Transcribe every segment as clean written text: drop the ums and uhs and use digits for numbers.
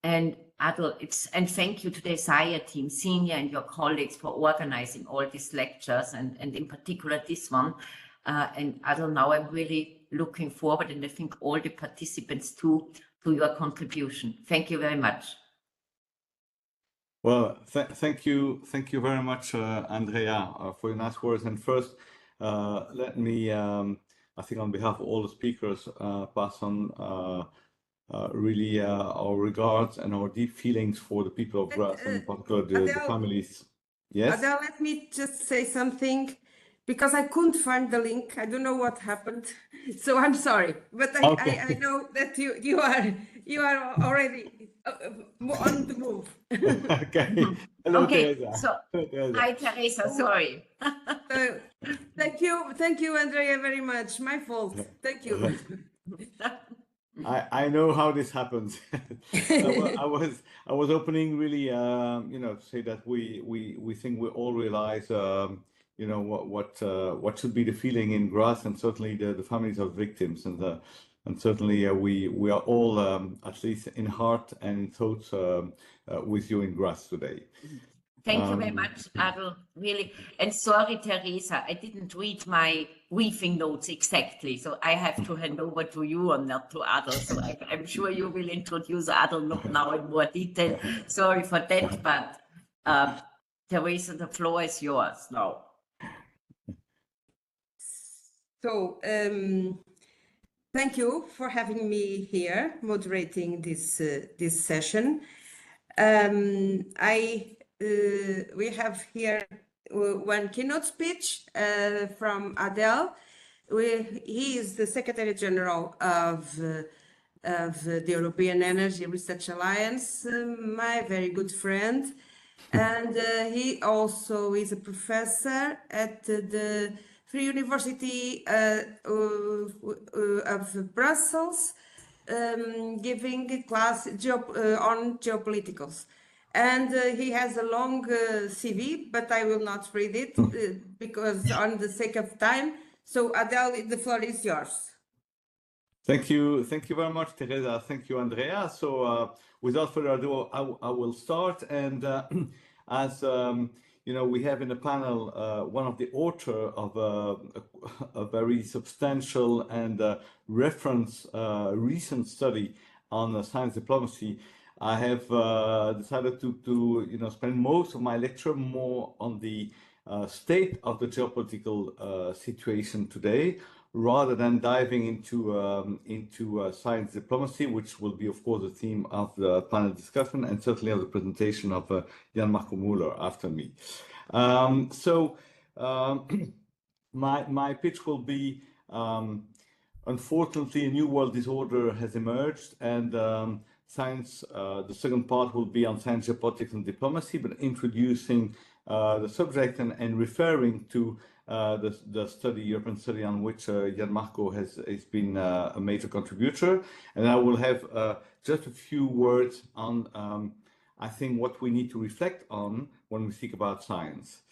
And Adel, and thank you to the ESEIA team, senior and your colleagues, for organizing all these lectures, and in particular this one. And Adel, now I'm really looking forward, and I think all the participants too, to your contribution. Thank you very much. Well, thank you very much, Andrea, for your nice words. And first, let me, I think on behalf of all the speakers, pass on really our regards and our deep feelings for the people of Graz, and in particular the families. Yes? Adel, let me just say something, because I couldn't find the link. I don't know what happened, so I'm sorry. But I know that you are already on the move. Okay. Hello, okay. Teresa. So, hi, Teresa. Sorry. Thank you, Andrea, very much. My fault. Thank you. I know how this happens. I was opening really, to say that we think we all realize, what should be the feeling in Graz, and certainly the families of victims, and certainly we are all at least in heart and in thoughts with you in Graz today. Thank you very much, Adel, really. And sorry, Teresa, I didn't read my briefing notes exactly, so I have to hand over to you and not to Adel. So I'm sure you will introduce Adel now in more detail. Sorry for that, but Teresa, the floor is yours now. So, thank you for having me here, moderating this session. We have here one keynote speech from Adel. He is the Secretary General of the European Energy Research Alliance, my very good friend. And he also is a professor at the Free University of Brussels, giving a class on geopolitics. And he has a long CV, but I will not read it because on the sake of time. So Adel, the floor is yours. Thank you very much, Teresa. Thank you, Andrea. So without further ado, I will start. And as we have in the panel one of the author of a very substantial and reference recent study on science diplomacy. I have decided to spend most of my lecture more on the state of the geopolitical situation today, rather than diving into science diplomacy, which will be, of course, the theme of the panel discussion and certainly of the presentation of Jan-Marco Müller after me. My pitch will be, unfortunately, a new world disorder has emerged, and science, the second part will be on science, geopolitics, and diplomacy, but introducing the subject and referring to the European study on which Jan-Marco has been a major contributor. And I will have just a few words on, I think, what we need to reflect on when we speak about science.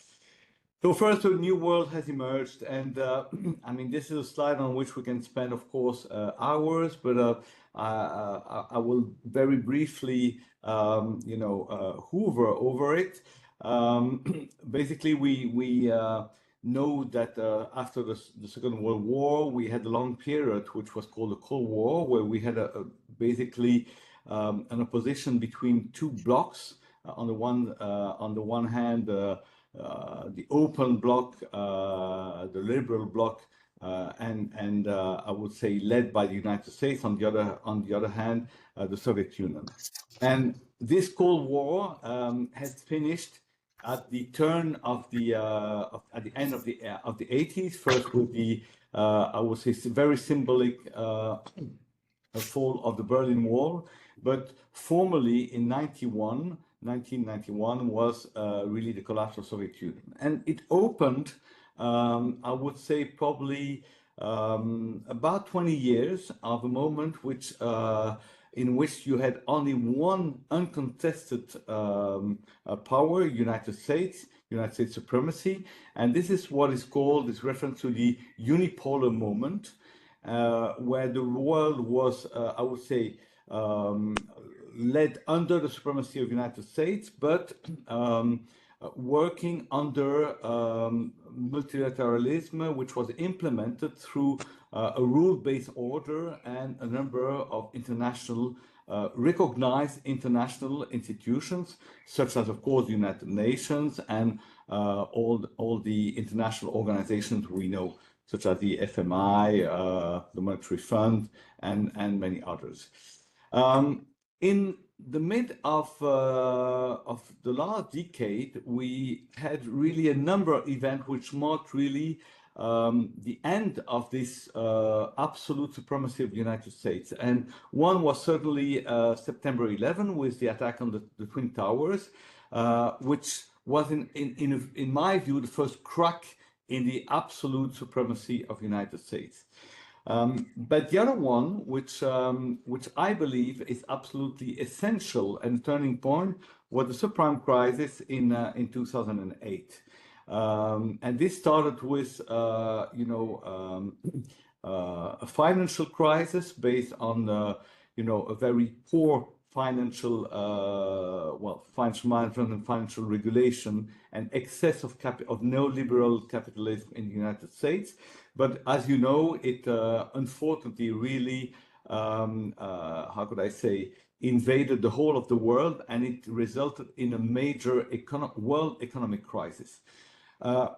So first, a new world has emerged, and I mean, this is a slide on which we can spend, of course, hours, but I will very briefly, hoover over it. Basically, we know that after the Second World War, we had a long period which was called the Cold War, where we had basically an opposition between two blocks. On the one hand, the open bloc, the liberal bloc, and I would say led by the United States. On the other hand, the Soviet Union. And this Cold War has finished at the turn of at the end of the 80s. First with the I would say very symbolic fall of the Berlin Wall, but formally in 1991 was really the collapse of the Soviet Union, and it opened, I would say, probably about 20 years of a moment in which you had only one uncontested power, United States supremacy, and this is what is called, this reference to the unipolar moment, where the world was, I would say, led under the supremacy of the United States, but working under multilateralism, which was implemented through a rule-based order and a number of international recognized international institutions, such as, of course, the United Nations and all the international organizations we know, such as the FMI, the Monetary Fund, and many others. In the mid of the last decade, we had really a number of events which marked really the end of this absolute supremacy of the United States. And one was certainly September 11 with the attack on the Twin Towers, which was, in my view, the first crack in the absolute supremacy of the United States. But the other one, which I believe is absolutely essential and turning point, was the subprime crisis in 2008. And this started with, a financial crisis based on, a very poor financial management and financial regulation and excess of neoliberal capitalism in the United States. But as you know, it unfortunately really, how could I say, invaded the whole of the world, and it resulted in a major world economic crisis.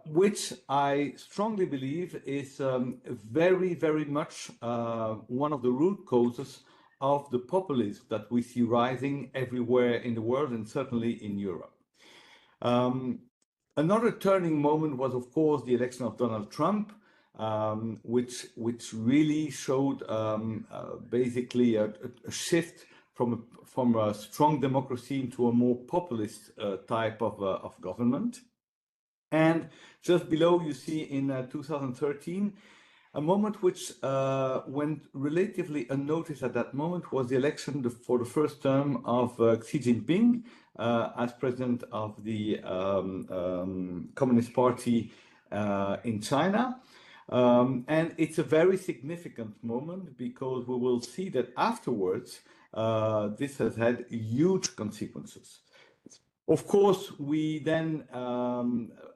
Which I strongly believe is very, very much one of the root causes of the populism that we see rising everywhere in the world, and certainly in Europe. Another turning moment was, of course, the election of Donald Trump, which really showed basically a shift from a strong democracy into a more populist type of government. And just below, you see in 2013, a moment which went relatively unnoticed at that moment was the election for the first term of Xi Jinping as president of the Communist Party in China. And it's a very significant moment because we will see that afterwards, this has had huge consequences. Of course, we then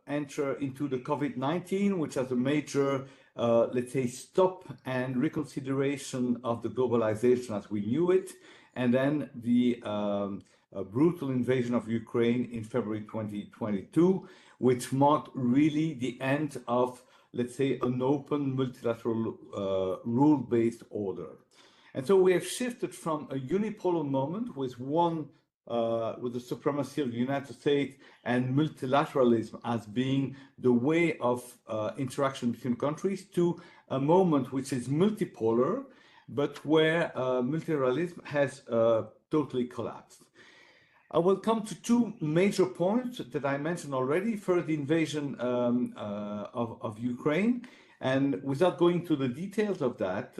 enter into the COVID-19, which has a major, let's say, stop and reconsideration of the globalization as we knew it, and then the brutal invasion of Ukraine in February 2022, which marked really the end of, let's say, an open multilateral rule-based order. And so we have shifted from a unipolar moment with the supremacy of the United States and multilateralism as being the way of interaction between countries to a moment which is multipolar, but where multilateralism has totally collapsed. I will come to two major points that I mentioned already. First, the invasion of Ukraine. And without going to the details of that,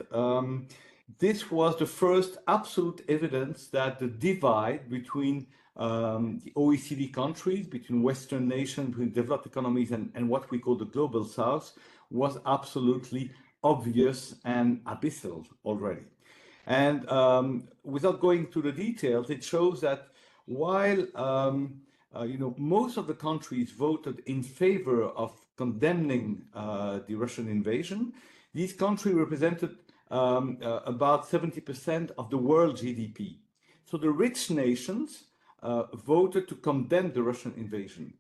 this was the first absolute evidence that the divide between the OECD countries, between Western nations, between developed economies and what we call the global South, was absolutely obvious and abyssal already. And without going to the details, it shows that while most of the countries voted in favor of condemning the Russian invasion, these countries represented about 70% of the world GDP. So the rich nations voted to condemn the Russian invasion.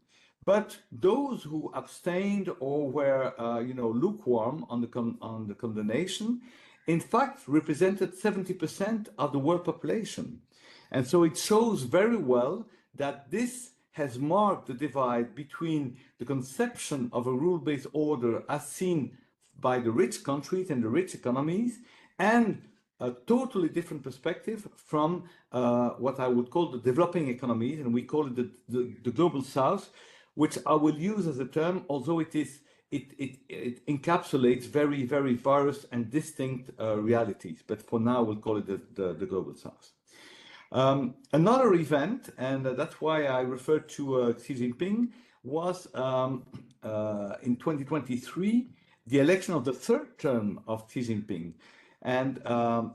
But those who abstained or were, lukewarm on the condemnation, in fact, represented 70% of the world population. And so it shows very well that this has marked the divide between the conception of a rule-based order as seen by the rich countries and the rich economies, and a totally different perspective from what I would call the developing economies, and we call it the global South, which I will use as a term, although it encapsulates very, very various and distinct realities. But for now, we'll call it the global South. Another event, and that's why I referred to Xi Jinping, was in 2023, the election of the third term of Xi Jinping. And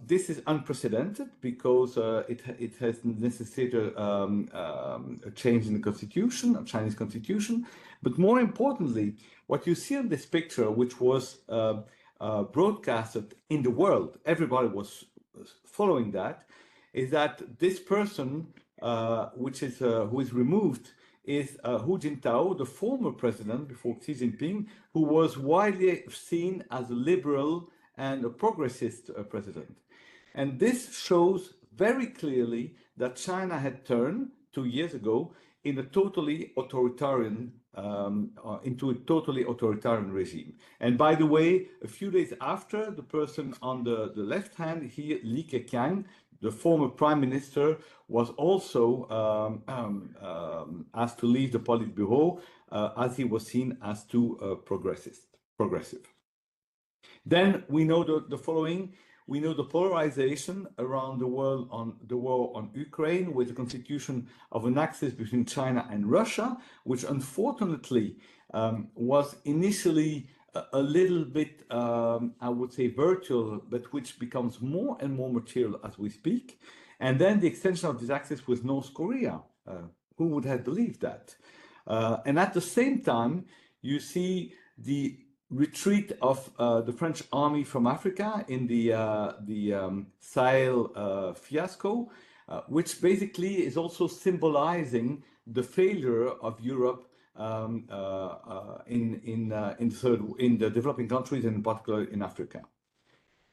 this is unprecedented because it has necessitated a change in the constitution, a Chinese constitution. But more importantly, what you see in this picture, which was broadcasted in the world, everybody was following that, is that this person, who is removed, is Hu Jintao, the former president before Xi Jinping, who was widely seen as a liberal and a progressist president. And this shows very clearly that China had turned 2 years ago in a totally authoritarian into a totally authoritarian regime. And by the way, a few days after, the person on the left hand here, Li Keqiang, the former prime minister, was also asked to leave the Politburo as he was seen as too progressive. Then we know the following. We know the polarization around the world on the war on Ukraine, with the constitution of an axis between China and Russia, which unfortunately was initially a little bit, I would say, virtual, but which becomes more and more material as we speak. And then the extension of this axis with North Korea. Who would have believed that? And at the same time, you see the retreat of the French army from Africa in the Sahel fiasco, which basically is also symbolizing the failure of Europe in the developing countries, and in particular in Africa.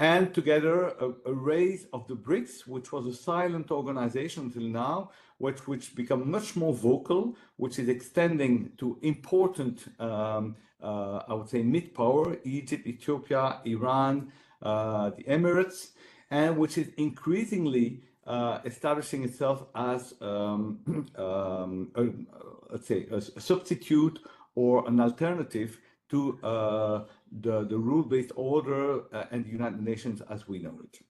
And together, a raise of the BRICS, which was a silent organization until now, which become much more vocal, which is extending to important, I would say, mid-power, Egypt, Ethiopia, Iran, the Emirates, and which is increasingly establishing itself as, let's say, a substitute or an alternative to the rule-based order and the United Nations as we know it.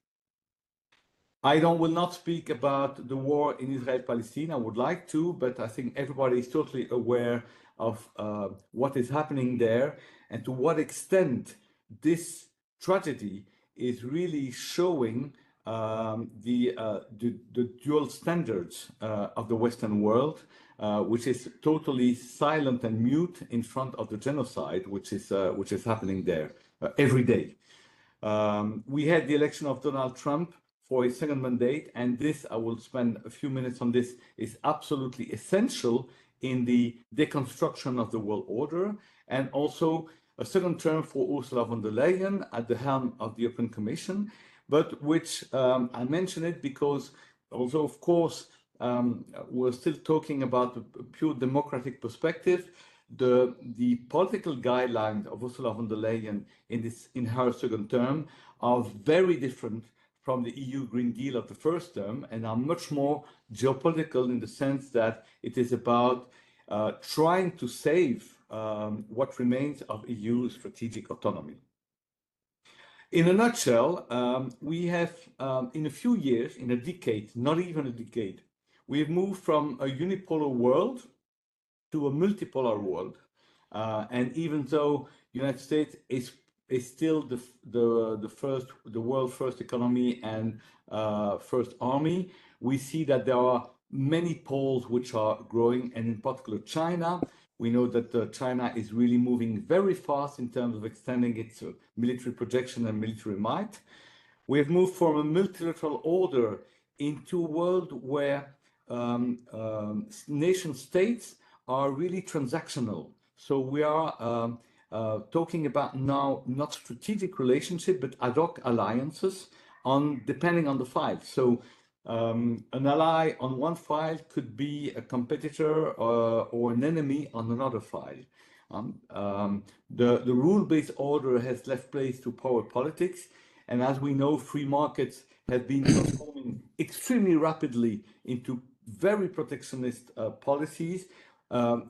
I will not speak about the war in Israel-Palestine. I would like to, but I think everybody is totally aware of what is happening there, and to what extent this tragedy is really showing the dual standards of the Western world, which is totally silent and mute in front of the genocide, which is happening there every day. We had the election of Donald Trump for his second mandate, and this, I will spend a few minutes on this, is absolutely essential in the deconstruction of the world order, and also a second term for Ursula von der Leyen at the helm of the European Commission, but which I mention it because, although of course we're still talking about a pure democratic perspective, the political guidelines of Ursula von der Leyen in her second term are very different from the EU Green Deal of the first term, and are much more geopolitical in the sense that it is about trying to save what remains of EU strategic autonomy. In a nutshell, we have, in a few years, in a decade, not even a decade, we have moved from a unipolar world to a multipolar world. And even though the United States is still the world's first economy and first army, we see that there are many poles which are growing, and in particular China. We know that China is really moving very fast in terms of extending its military projection and military might. We have moved from a multilateral order into a world where nation states are really transactional. So we are talking about now not strategic relationship, but ad hoc alliances depending on the file. So an ally on one file could be a competitor or an enemy on another file. The rule-based order has left place to power politics, and as we know, free markets have been transforming extremely rapidly into very protectionist policies,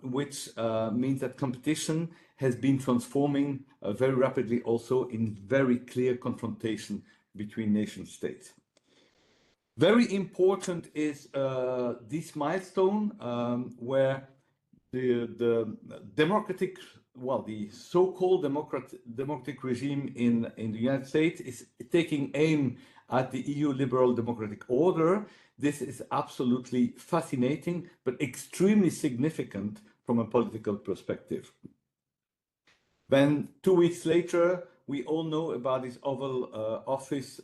which means that competition has been transforming very rapidly also in very clear confrontation between nation states. Very important is this milestone where the democratic the so-called democratic regime in the United States is taking aim at the EU liberal democratic order. This is absolutely fascinating, but extremely significant from a political perspective. Then 2 weeks later, we all know about this Oval Office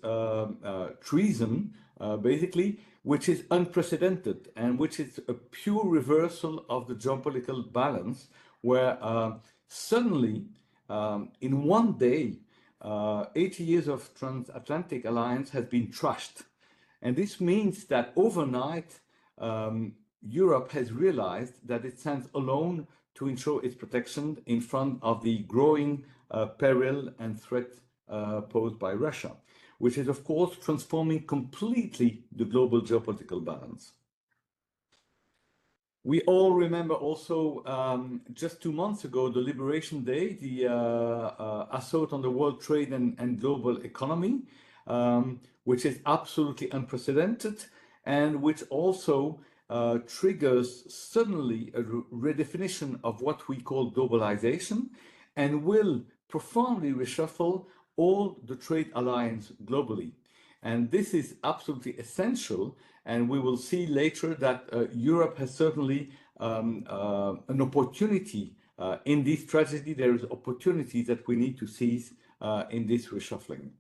treason, basically, which is unprecedented and which is a pure reversal of the geopolitical balance, where suddenly, in one day, 80 years of transatlantic alliance has been trashed. And this means that overnight, Europe has realized that it stands alone to ensure its protection in front of the growing peril and threat posed by Russia, which is, of course, transforming completely the global geopolitical balance. We all remember also just 2 months ago, the Liberation Day, the assault on the world trade and global economy, which is absolutely unprecedented and which also triggers suddenly a redefinition of what we call globalization and will profoundly reshuffle all the trade alliance globally. And this is absolutely essential. And we will see later that Europe has certainly an opportunity in this tragedy. There is opportunity that we need to seize in this reshuffling.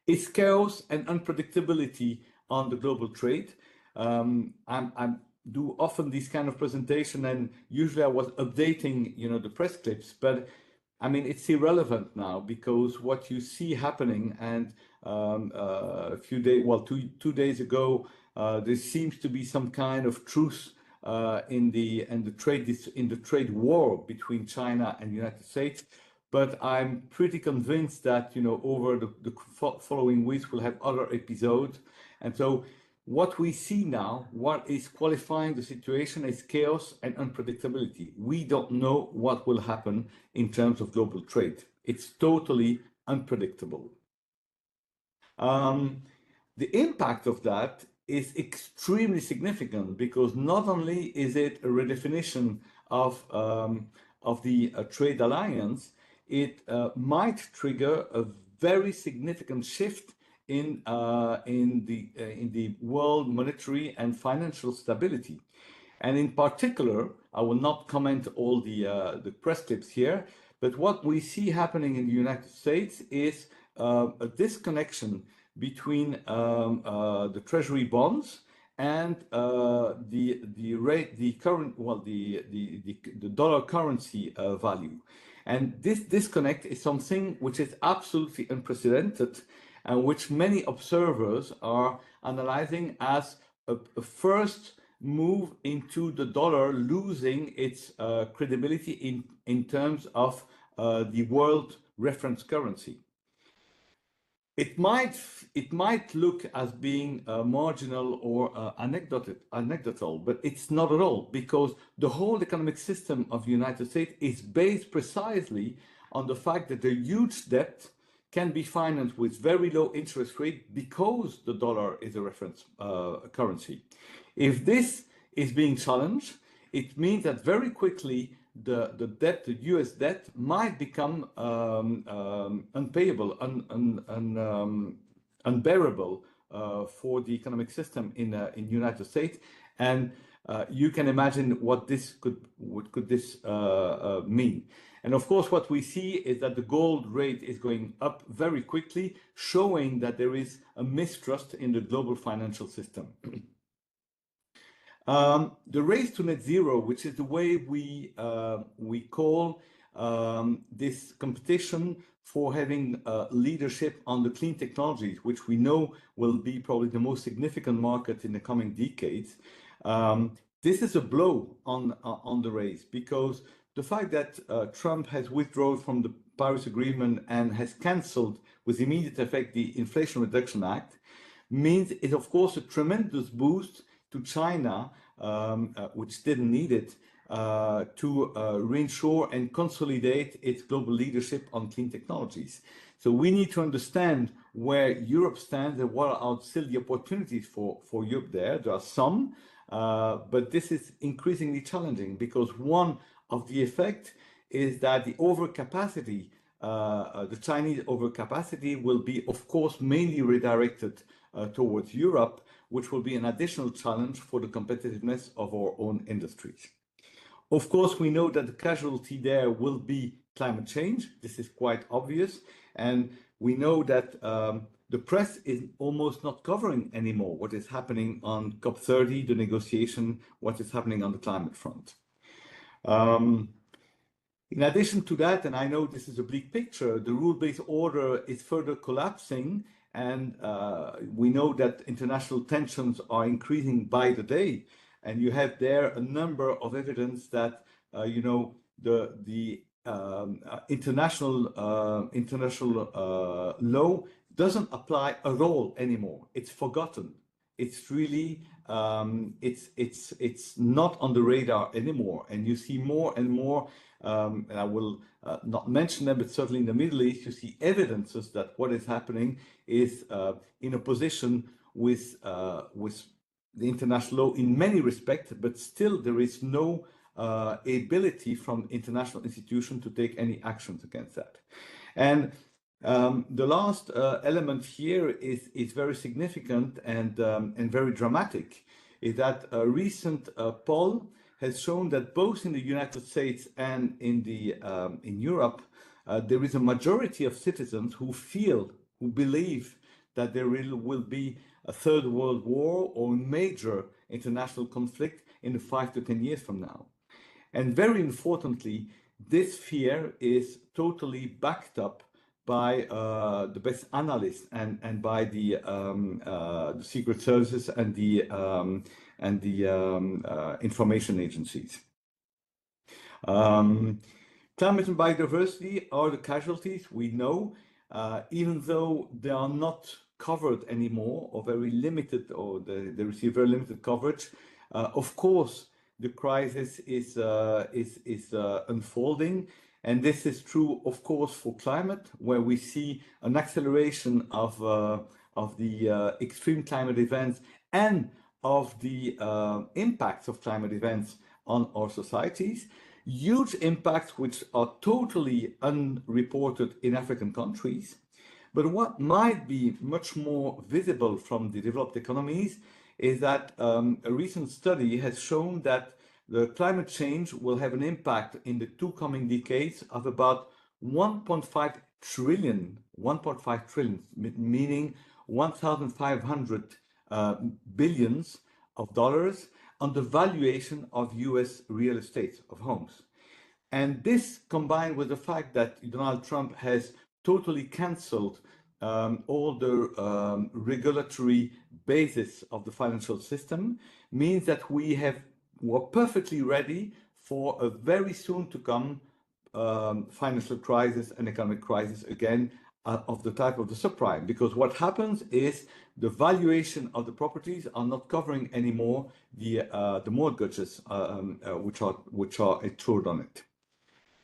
It's chaos and unpredictability on the global trade. I do often this kind of presentation, and usually I was updating, the press clips, but I mean, it's irrelevant now because what you see happening, and a few days, well, two days ago, there seems to be some kind of truce in the trade war between China and the United States. But I'm pretty convinced that over the following weeks we'll have other episodes, and so what we see now, what is qualifying the situation, is chaos and unpredictability. We don't know what will happen in terms of global trade. It's totally unpredictable. The impact of that is extremely significant because not only is it a redefinition of the trade alliance, it might trigger a very significant shift in the world monetary and financial stability. And in particular, I will not comment all the press clips here, but what we see happening in the United States is a disconnection between the treasury bonds and the dollar currency value. And this disconnect is something which is absolutely unprecedented and which many observers are analyzing as a first move into the dollar losing its credibility in terms of the world reference currency. It might look as being marginal or anecdotal, but it's not at all, because the whole economic system of the United States is based precisely on the fact that the huge debt can be financed with very low interest rate because the dollar is a reference currency. If this is being challenged, it means that very quickly the US debt might become unpayable, unbearable for the economic system in the United States, and you can imagine what this could mean. And of course, what we see is that the gold rate is going up very quickly, showing that there is a mistrust in the global financial system. The race to net zero, which is the way we call this competition for having leadership on the clean technologies, which we know will be probably the most significant market in the coming decades. This is a blow on the race, because the fact that Trump has withdrawn from the Paris Agreement and has cancelled with immediate effect the Inflation Reduction Act means it, of course, a tremendous boost to China, which didn't need it, to reinsure and consolidate its global leadership on clean technologies. So we need to understand where Europe stands and what are still the opportunities for Europe there. There are some, but this is increasingly challenging, because one of the effects is that the overcapacity, the Chinese overcapacity will be, of course, mainly redirected towards Europe, which will be an additional challenge for the competitiveness of our own industries. Of course, we know that the casualty there will be climate change. This is quite obvious. And we know that the press is almost not covering anymore what is happening on COP30, the negotiation, what is happening on the climate front. In addition to that, and I know this is a bleak picture, the rule-based order is further collapsing, and we know that international tensions are increasing by the day. And you have there a number of evidence that you know, the international law doesn't apply at all anymore. It's forgotten. It's really it's not on the radar anymore. And you see more and more, and I will not mention them, but certainly in the Middle East, you see evidences that what is happening is in opposition with the international law in many respects, but still there is no ability from international institutions to take any actions against that. And the last element here is very significant and very dramatic, is that a recent poll has shown that both in the United States and in Europe, there is a majority of citizens who believe that there will be a third world war or major international conflict in 5 to 10 years from now. And very importantly, this fear is totally backed up by the best analysts and by the secret services and the information agencies. Climate and biodiversity are the casualties, we know, even though they are not covered anymore or very limited, or they receive very limited coverage. Of course, the crisis is unfolding. And this is true, of course, for climate, where we see an acceleration of the extreme climate events and of the impacts of climate events on our societies. Huge impacts which are totally unreported in African countries. But what might be much more visible from the developed economies is that a recent study has shown that the climate change will have an impact in the 2 coming decades of about 1.5 trillion, meaning 1,500 billions of dollars on the valuation of US real estate, of homes. And this, combined with the fact that Donald Trump has totally cancelled all the regulatory basis of the financial system, means that we're perfectly ready for a very soon to come financial crisis and economic crisis again of the type of the subprime. Because what happens is the valuation of the properties are not covering anymore the mortgages which are insured on it.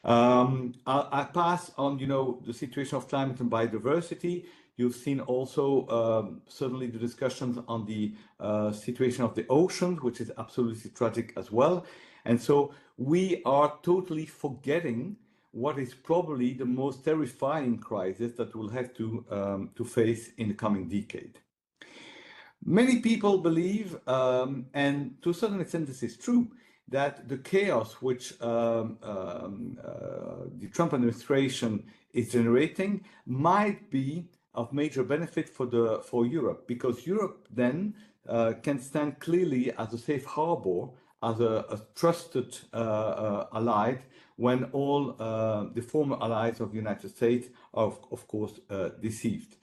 I pass on, you know, the situation of climate and biodiversity. You've seen also certainly the discussions on the situation of the oceans, which is absolutely tragic as well. And so we are totally forgetting what is probably the most terrifying crisis that we'll have to face in the coming decade. Many people believe, and to a certain extent this is true, that the chaos which the Trump administration is generating might be of major benefit for Europe, because Europe then can stand clearly as a safe harbor, as a trusted ally, when all the former allies of the United States are, of course, deceived.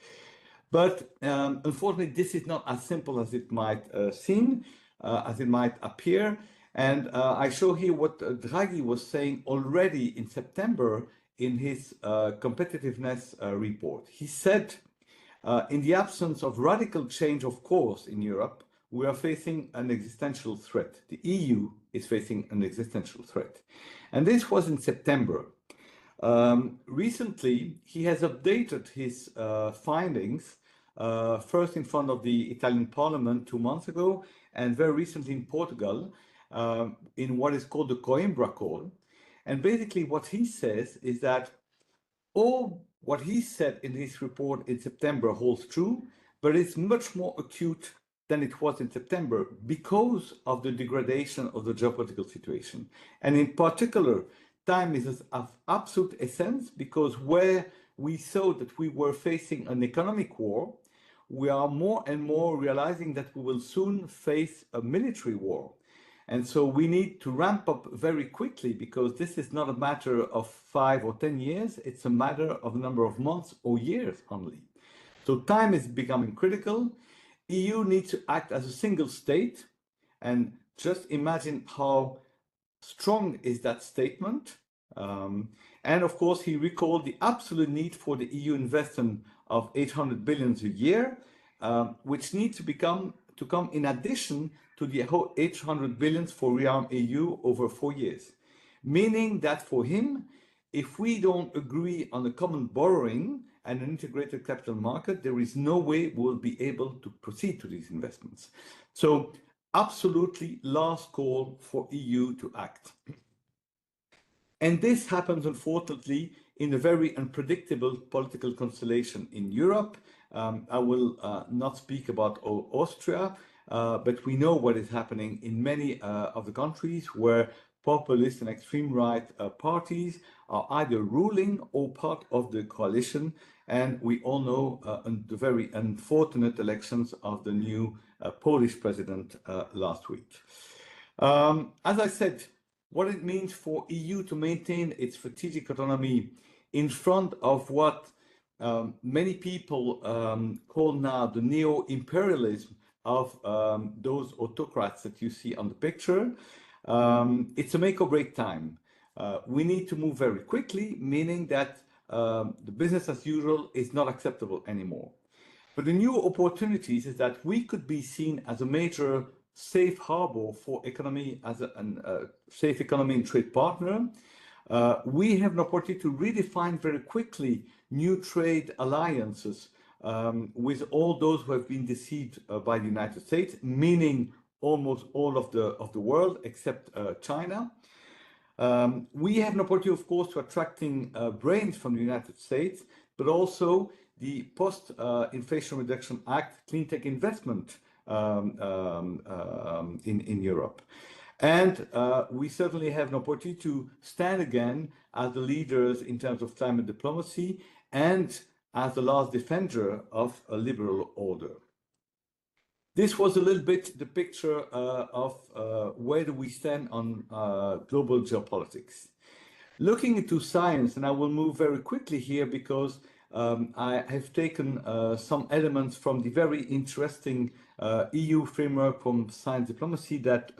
But unfortunately, this is not as simple as it might seem, as it might appear. And I show here what Draghi was saying already in September in his competitiveness report. He said, in the absence of radical change of course in Europe, we are facing an existential threat. The EU is facing an existential threat. And this was in September. Recently, he has updated his findings, first in front of the Italian Parliament 2 months ago, and very recently in Portugal, in what is called the Coimbra Call. And basically what he says is that all what he said in his report in September holds true, but it's much more acute than it was in September because of the degradation of the geopolitical situation. And in particular, time is of absolute essence because where we saw that we were facing an economic war, we are more and more realizing that we will soon face a military war. And so we need to ramp up very quickly because this is not a matter of 5 or 10 years, it's a matter of a number of months or years only. So time is becoming critical. EU needs to act as a single state, and just imagine how strong is that statement. And of course, he recalled the absolute need for the EU investment of 800 billion a year, which needs to come in addition to the 800 billion for Rearm EU over 4 years. Meaning that for him, if we don't agree on a common borrowing and an integrated capital market, there is no way we'll be able to proceed to these investments. So absolutely last call for EU to act. And this happens, unfortunately, in a very unpredictable political constellation in Europe. I will not speak about Austria, but we know what is happening in many of the countries where populist and extreme right parties are either ruling or part of the coalition. And we all know the very unfortunate elections of the new Polish president last week. As I said, what it means for EU to maintain its strategic autonomy in front of what many people call now the neo-imperialism of those autocrats that you see on the picture. It's a make or break time. We need to move very quickly, meaning that the business as usual is not acceptable anymore. But the new opportunities is that we could be seen as a major safe harbor for economy as a safe economy and trade partner. We have an opportunity to redefine very quickly new trade alliances with all those who have been deceived by the United States, meaning almost all of the world except China. We have an opportunity, of course, to attracting brains from the United States, but also the Post-Inflation Reduction Act, Clean Tech Investment in Europe. And we certainly have an opportunity to stand again as the leaders in terms of climate diplomacy and as the last defender of a liberal order. This was a little bit the picture of where do we stand on global geopolitics. Looking into science, and I will move very quickly here because I have taken some elements from the very interesting EU framework from science diplomacy that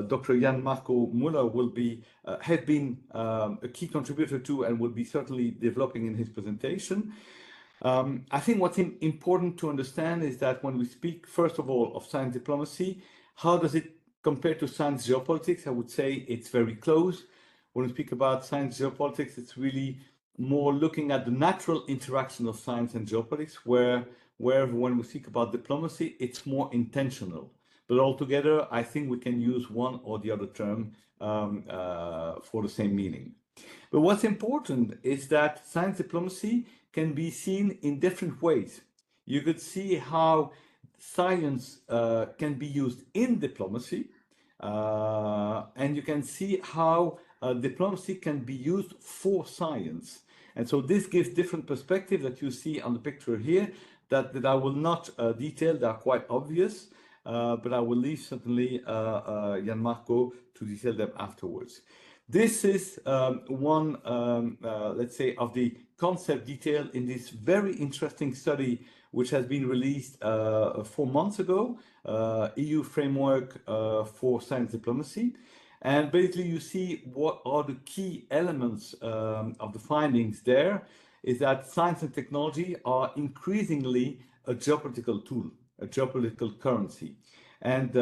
Dr. Jan-Marco Muller will be, had been a key contributor to and will be certainly developing in his presentation. I think what's important to understand is that when we speak, first of all, of science diplomacy, how does it compare to science geopolitics? I would say it's very close. When we speak about science geopolitics, it's really more looking at the natural interaction of science and geopolitics, where when we speak about diplomacy, it's more intentional. But altogether, I think we can use one or the other term for the same meaning. But what's important is that science diplomacy can be seen in different ways. You could see how science can be used in diplomacy, and you can see how diplomacy can be used for science. And so this gives different perspectives that you see on the picture here that I will not detail, they are quite obvious, but I will leave certainly Jan-Marco to detail them afterwards. This is one, let's say, of the concept detail in this very interesting study which has been released 4 months ago, EU Framework for Science Diplomacy. And basically you see what are the key elements of the findings there is that science and technology are increasingly a geopolitical tool, a geopolitical currency. And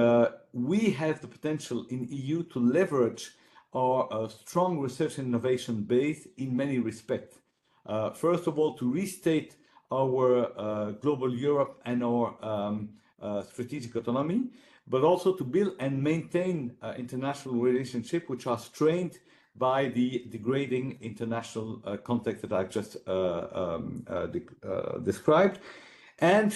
we have the potential in EU to leverage our strong research and innovation base in many respects. First of all, to restate our global Europe and our strategic autonomy, but also to build and maintain international relationships which are strained by the degrading international context that I've just described. And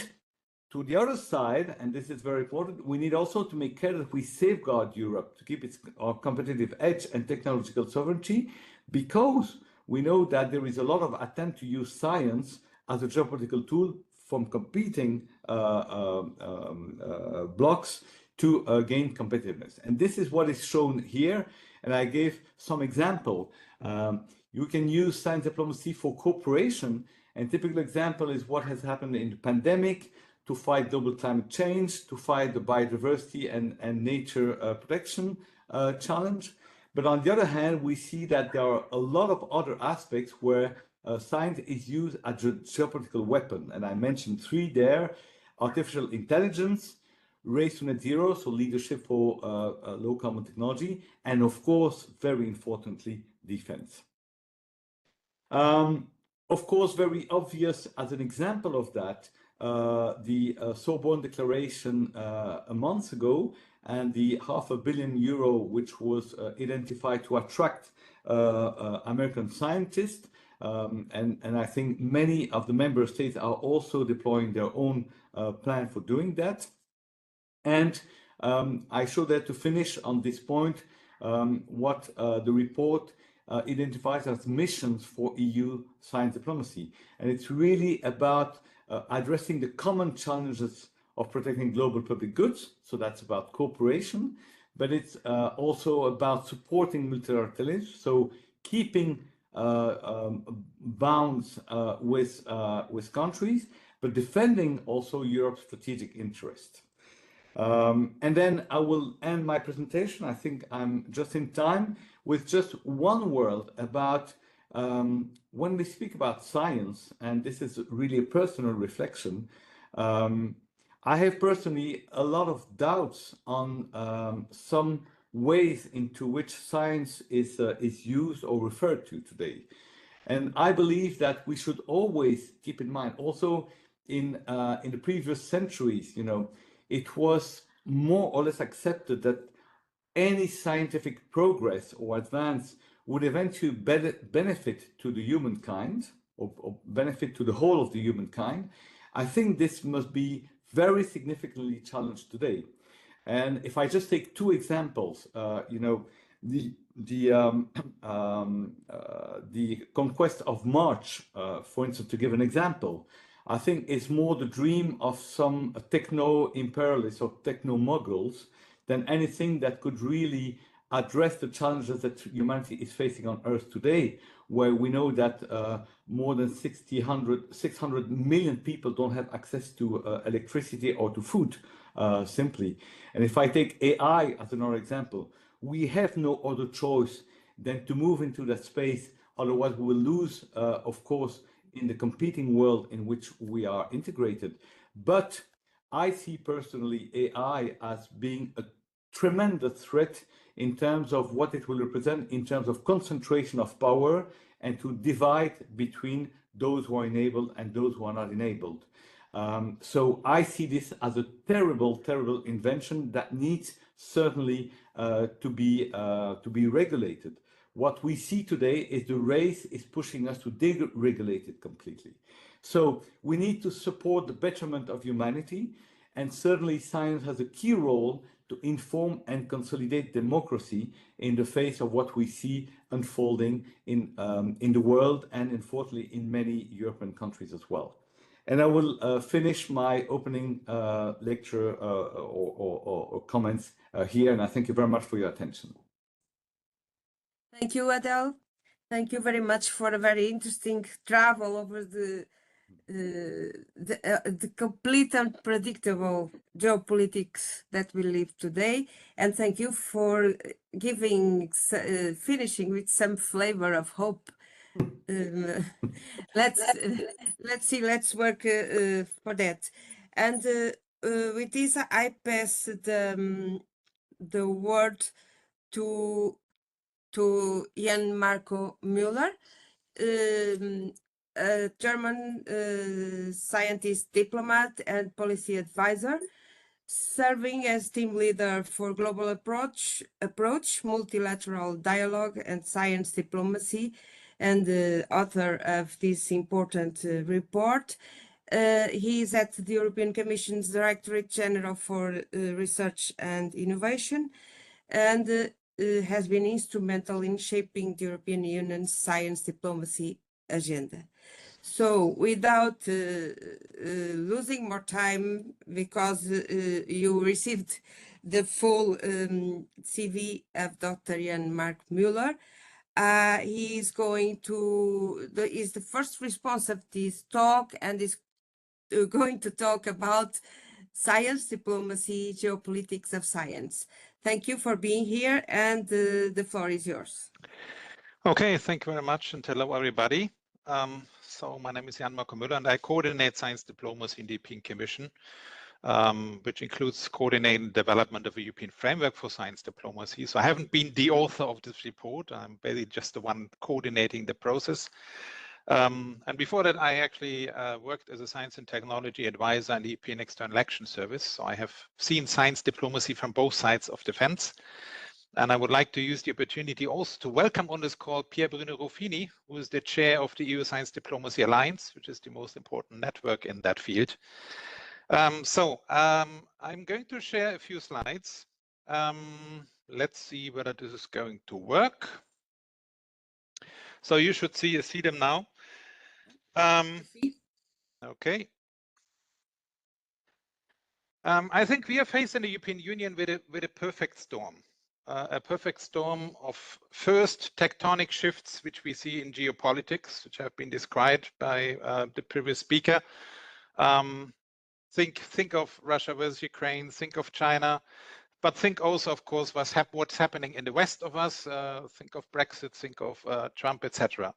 to the other side, and this is very important, we need also to make care that we safeguard Europe to keep its competitive edge and technological sovereignty, because we know that there is a lot of attempt to use science as a geopolitical tool from competing blocks to gain competitiveness. And this is what is shown here. And I gave some example. You can use science diplomacy for cooperation. And typical example is what has happened in the pandemic to fight global climate change, to fight the biodiversity and nature protection challenge. But on the other hand, we see that there are a lot of other aspects where science is used as a geopolitical weapon. And I mentioned three there: artificial intelligence, race to net zero, so leadership for low carbon technology, and of course, very importantly, defense. Of course, very obvious as an example of that, the Sorbonne Declaration a month ago, and the €500 million which was identified to attract American scientists. And I think many of the member states are also deploying their own plan for doing that. And I show that to finish on this point, what the report identifies as missions for EU science diplomacy. And it's really about addressing the common challenges of protecting global public goods. So that's about cooperation, but it's also about supporting multilateralism. So keeping bounds with countries, but defending also Europe's strategic interest. And then I will end my presentation. I think I'm just in time with just one word about when we speak about science, and this is really a personal reflection. I have personally a lot of doubts on some ways into which science is used or referred to today. And I believe that we should always keep in mind, also in the previous centuries, you know, it was more or less accepted that any scientific progress or advance would eventually benefit to the humankind, or benefit to the whole of the humankind. I think this must be very significantly challenged today. And if I just take two examples, you know, the conquest of March, for instance, to give an example, I think it's more the dream of some techno-imperialists or techno-moguls than anything that could really address the challenges that humanity is facing on Earth today, where we know that more than 600 million people don't have access to electricity or to food, simply. And if I take AI as another example, we have no other choice than to move into that space. Otherwise, we will lose, of course, in the competing world in which we are integrated. But I see personally AI as being a tremendous threat in terms of what it will represent in terms of concentration of power and to divide between those who are enabled and those who are not enabled. So I see this as a terrible, terrible invention that needs certainly to be regulated. What we see today is the race is pushing us to deregulate it completely. So we need to support the betterment of humanity, and certainly science has a key role to inform and consolidate democracy in the face of what we see unfolding in the world, and unfortunately in many European countries as well. And I will finish my opening lecture or comments here, and I thank you very much for your attention. Thank you, Adel. Thank you very much for a very interesting travel over the complete unpredictable geopolitics that we live today. And thank you for finishing with some flavor of hope. Let's see, let's work for that. And with this, I pass the word to Jan Marco Müller, a German scientist, diplomat, and policy advisor. serving as team leader for global approach, multilateral dialogue and science diplomacy, and the author of this important report. He is at the European Commission's Directorate General for Research and Innovation, and has been instrumental in shaping the European Union's science diplomacy agenda. So without losing more time, because you received the full CV of Dr. Jan Mark Müller, he is going to, is the first response of this talk, and is going to talk about science diplomacy, geopolitics of science. Thank you for being here, and the floor is yours. Okay, thank you very much, and hello everybody. So my name is Jan Marko Müller, and I coordinate science diplomacy in the European Commission, which includes coordinating the development of a European framework for science diplomacy. So I haven't been the author of this report. I'm basically just the one coordinating the process. And before that, I actually worked as a science and technology advisor in the European External Action Service. So I have seen science diplomacy from both sides of the fence. And I would like to use the opportunity also to welcome on this call Pier Bruno Ruffini, who is the chair of the EU Science Diplomacy Alliance, which is the most important network in that field. I'm going to share a few slides. Let's see whether this is going to work. So you should see them now. Okay. I think we are facing the European Union with a perfect storm. A perfect storm of first tectonic shifts, which we see in geopolitics, which have been described by the previous speaker. Think of Russia versus Ukraine, think of China, but think also, of course, what's happening in the west of us. Think of Brexit, think of Trump, etc.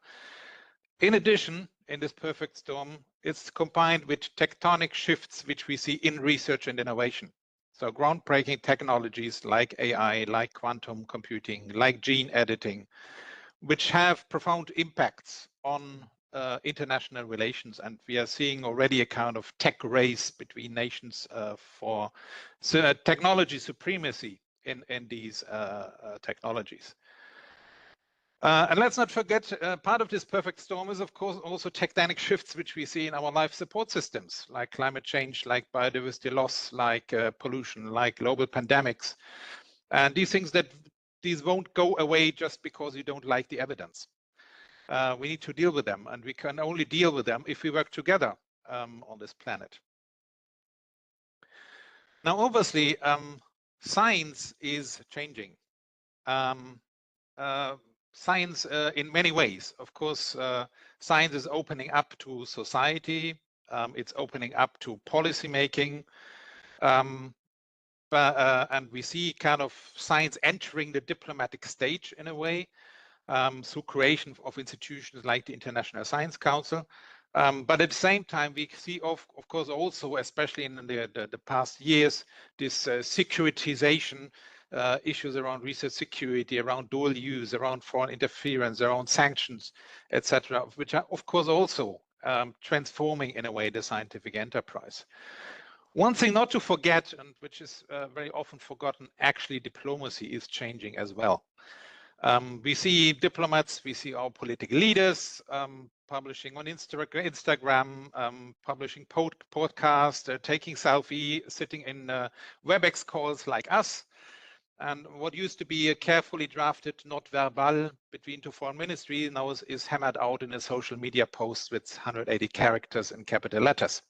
In addition, in this perfect storm, it's combined with tectonic shifts, which we see in research and innovation. So groundbreaking technologies like AI, like quantum computing, like gene editing, which have profound impacts on international relations. And we are seeing already a kind of tech race between nations for technology supremacy in these technologies. And let's not forget, part of this perfect storm is, of course, also tectonic shifts, which we see in our life support systems, like climate change, like biodiversity loss, like pollution, like global pandemics. And these things these won't go away just because you don't like the evidence. We need to deal with them, and we can only deal with them if we work together on this planet. Now, obviously, science is changing. Science in many ways. Of course, science is opening up to society. It's opening up to policy making. And we see kind of science entering the diplomatic stage in a way through creation of institutions like the International Science Council. But at the same time, we see, of course, also, especially in the past years, this securitization issues around research security, around dual use, around foreign interference, around sanctions, etc., which are, of course, also transforming in a way the scientific enterprise. One thing not to forget, and which is very often forgotten, actually diplomacy is changing as well. We see diplomats, we see our political leaders publishing on Instagram, publishing podcasts, taking selfie, sitting in WebEx calls like us. And what used to be a carefully drafted not verbal between two foreign ministries now is hammered out in a social media post with 180 characters in capital letters.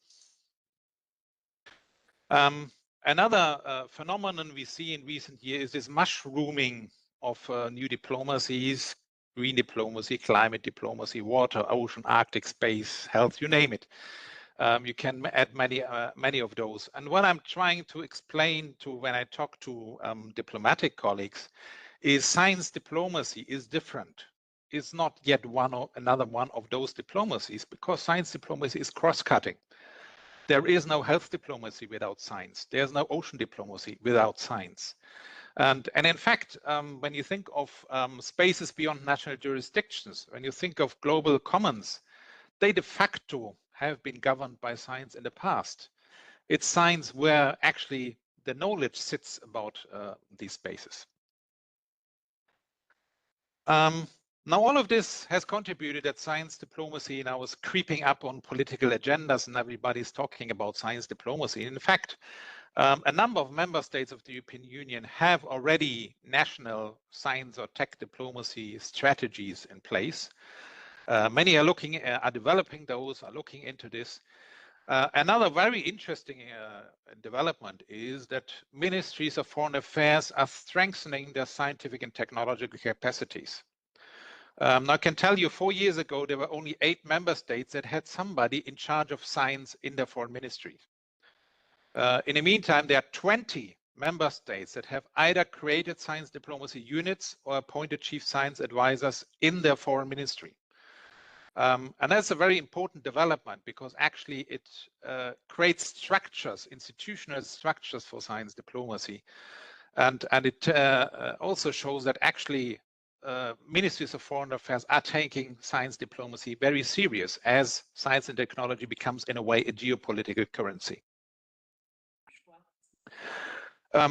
Another phenomenon we see in recent years is this mushrooming of new diplomacies, green diplomacy, climate diplomacy, water, ocean, Arctic, space, health, you name it. You can add many of those. And what I'm trying to explain to when I talk to diplomatic colleagues is science diplomacy is different. It's not yet another one of those diplomacies, because science diplomacy is cross-cutting. There is no health diplomacy without science. There's no ocean diplomacy without science. And in fact, when you think of spaces beyond national jurisdictions, when you think of global commons, they de facto have been governed by science in the past. It's science where actually the knowledge sits about these spaces. Now, all of this has contributed that science diplomacy now is creeping up on political agendas, and everybody's talking about science diplomacy. In fact, a number of member states of the European Union have already national science or tech diplomacy strategies in place. Many are developing those, are looking into this. Another very interesting development is that ministries of foreign affairs are strengthening their scientific and technological capacities. I can tell you 4 years ago, there were only 8 member states that had somebody in charge of science in their foreign ministry. In the meantime, there are 20 member states that have either created science diplomacy units or appointed chief science advisors in their foreign ministry. And that's a very important development because actually it creates structures, institutional structures for science diplomacy. And it also shows that actually ministries of foreign affairs are taking science diplomacy very serious as science and technology becomes in a way a geopolitical currency.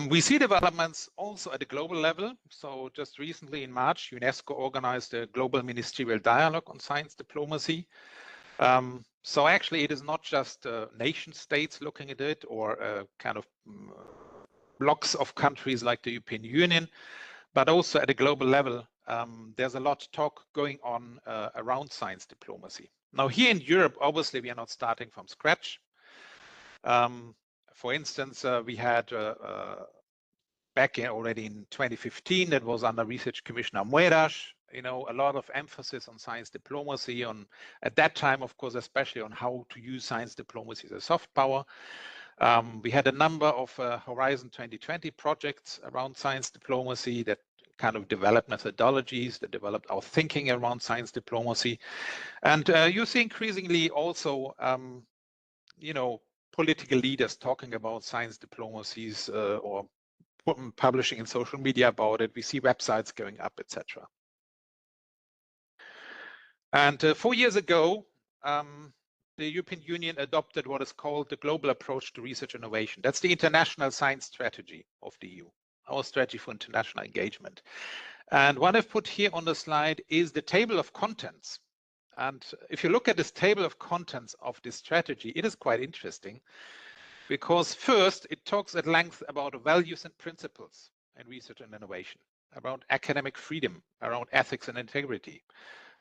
We see developments also at a global level. So just recently in March, UNESCO organized a global ministerial dialogue on science diplomacy. So actually it is not just nation states looking at it or kind of blocks of countries like the European Union, but also at a global level. There's a lot of talk going on around science diplomacy. Now here in Europe, obviously we are not starting from scratch. For instance, we had back already in 2015, that was under Research Commissioner Moedas, a lot of emphasis on science diplomacy at that time, of course, especially on how to use science diplomacy as a soft power. We had a number of Horizon 2020 projects around science diplomacy that kind of developed methodologies, that developed our thinking around science diplomacy. And you see increasingly also, political leaders talking about science diplomacies or publishing in social media about it. We see websites going up, etc. And 4 years ago, the European Union adopted what is called the Global Approach to Research Innovation. That's the international science strategy of the EU, our strategy for international engagement. And what I've put here on the slide is the table of contents. And if you look at this table of contents of this strategy, it is quite interesting because first it talks at length about values and principles in research and innovation, around academic freedom, around ethics and integrity,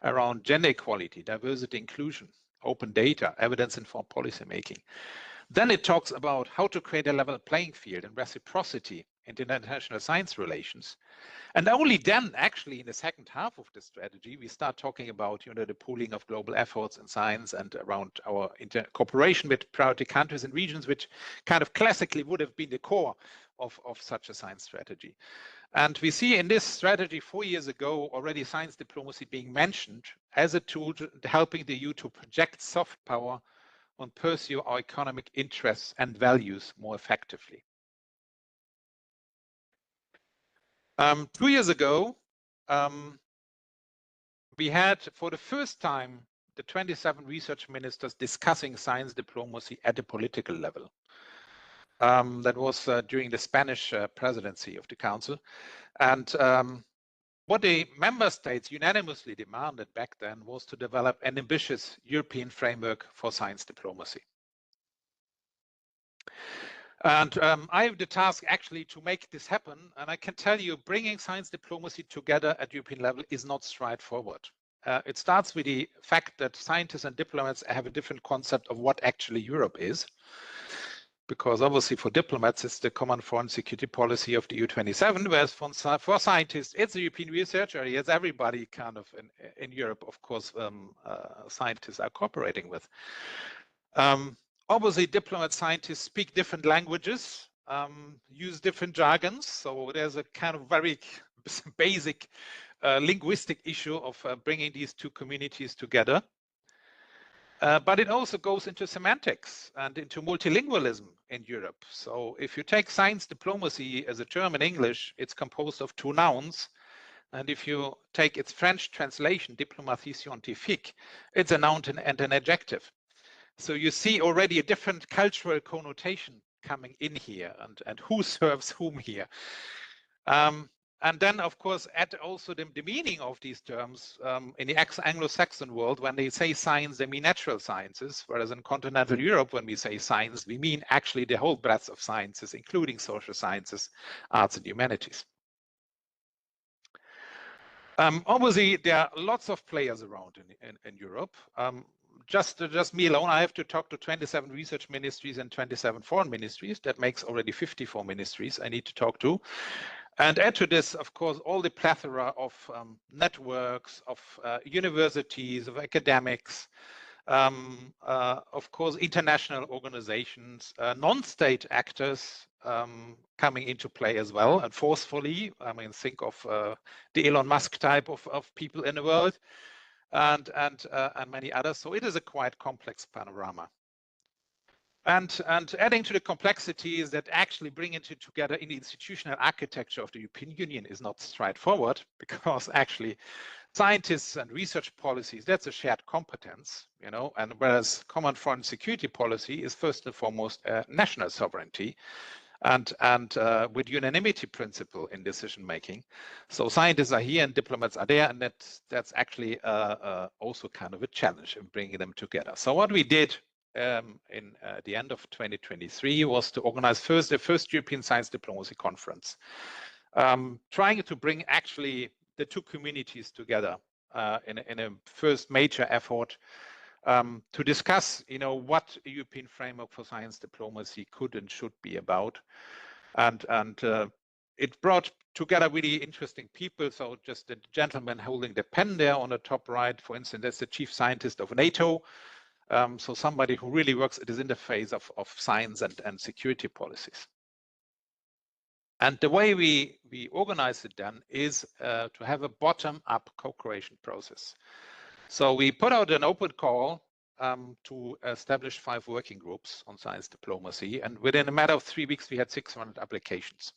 around gender equality, diversity, inclusion, open data, evidence-informed policymaking. Then it talks about how to create a level playing field and reciprocity in international science relations. And only then, actually, in the second half of the strategy, we start talking about the pooling of global efforts in science and around our cooperation with priority countries and regions, which kind of classically would have been the core of such a science strategy. And we see in this strategy 4 years ago already science diplomacy being mentioned as a tool helping the EU to project soft power and pursue our economic interests and values more effectively. 2 years ago, we had for the first time the 27 research ministers discussing science diplomacy at a political level. That was during the Spanish presidency of the Council. And what the member states unanimously demanded back then was to develop an ambitious European framework for science diplomacy. And I have the task actually to make this happen. And I can tell you, bringing science diplomacy together at European level is not straightforward. It starts with the fact that scientists and diplomats have a different concept of what actually Europe is. Because obviously for diplomats, it's the common foreign security policy of the EU27, whereas for scientists, it's the European research area. It's everybody kind of in Europe, of course, scientists are cooperating with. Obviously, diplomats, scientists speak different languages, use different jargons. So there's a kind of very basic linguistic issue of bringing these two communities together. But it also goes into semantics and into multilingualism in Europe. So if you take science diplomacy as a term in English, it's composed of 2 nouns. And if you take its French translation, diplomatie scientifique, it's a noun and an adjective. So you see already a different cultural connotation coming in here and who serves whom here. And then, of course, add also the meaning of these terms. In the Anglo-Saxon world, when they say science, they mean natural sciences, whereas in continental Europe, when we say science, we mean actually the whole breadth of sciences, including social sciences, arts, and humanities. Obviously, there are lots of players around in Europe. Just me alone, I have to talk to 27 research ministries and 27 foreign ministries. That makes already 54 ministries I need to talk to. And add to this, of course, all the plethora of networks, of universities, of academics, of course, international organizations, non-state actors coming into play as well, and forcefully. I mean, think of the Elon Musk type of people in the world, and many others. So it is a quite complex panorama. And adding to the complexities that actually bring it together in the institutional architecture of the European Union is not straightforward, because actually scientists and research policies, that's a shared competence, you know, and whereas common foreign security policy is first and foremost national sovereignty and with unanimity principle in decision making. So scientists are here and diplomats are there, and that's actually also kind of a challenge in bringing them together. So what we did in the end of 2023 was to organize the first European Science Diplomacy Conference, trying to bring actually the two communities together in a first major effort to discuss, you know, what a European framework for science diplomacy could and should be about, and it brought together really interesting people. So just the gentleman holding the pen there on the top right, for instance, that's the chief scientist of NATO. So somebody who really works at this interface of science and security policies. And the way we organize it then is to have a bottom-up co-creation process. So we put out an open call to establish 5 working groups on science diplomacy, and within a matter of 3 weeks we had 600 applications.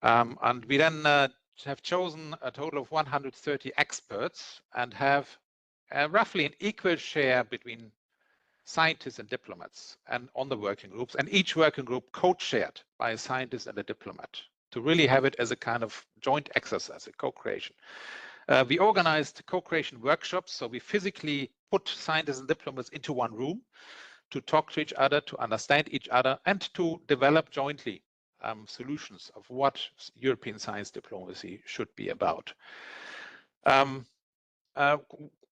And we then have chosen a total of 130 experts and have roughly an equal share between scientists and diplomats and on the working groups, and each working group co-chaired by a scientist and a diplomat to really have it as a kind of joint exercise, a co-creation. We organized co-creation workshops, so we physically put scientists and diplomats into one room to talk to each other, to understand each other, and to develop jointly solutions of what European science diplomacy should be about.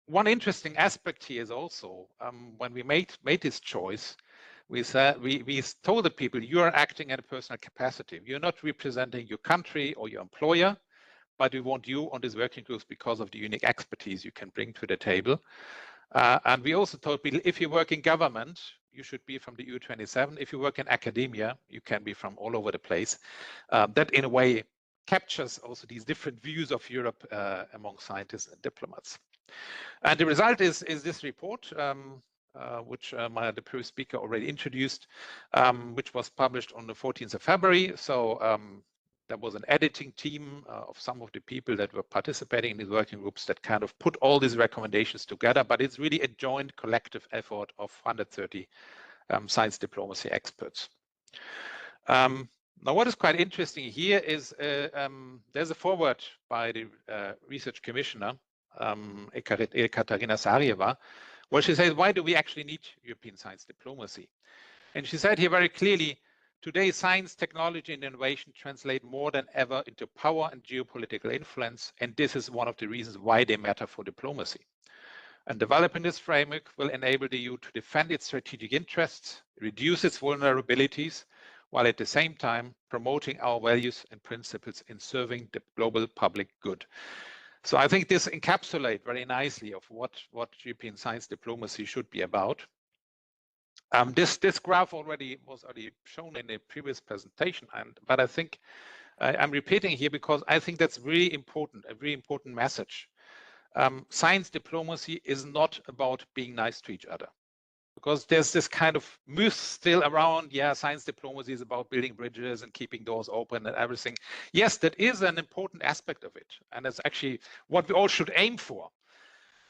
One interesting aspect here is also when we made this choice, we said we told the people, you are acting in a personal capacity. You're not representing your country or your employer, but we want you on these working groups because of the unique expertise you can bring to the table. And we also told people, if you work in government, you should be from the EU27. If you work in academia, you can be from all over the place. That in a way captures also these different views of Europe among scientists and diplomats. And the result is this report, which the previous speaker already introduced, which was published on the 14th of February. So there was an editing team of some of the people that were participating in these working groups that kind of put all these recommendations together, but it's really a joint collective effort of 130 science diplomacy experts. Now, what is quite interesting here is there's a foreword by the research commissioner, Ekaterina Sarieva, where she says, why do we actually need European science diplomacy? And she said here very clearly, today science, technology, and innovation translate more than ever into power and geopolitical influence, and this is one of the reasons why they matter for diplomacy. And developing this framework will enable the EU to defend its strategic interests, reduce its vulnerabilities, while at the same time promoting our values and principles in serving the global public good. So I think this encapsulates very nicely of what European science diplomacy should be about. This graph was already shown in the previous presentation, but I think I'm repeating here because I think that's really important, a really important message. Science diplomacy is not about being nice to each other, because there's this kind of myth still around, yeah, science diplomacy is about building bridges and keeping doors open and everything. Yes, that is an important aspect of it, and it's actually what we all should aim for.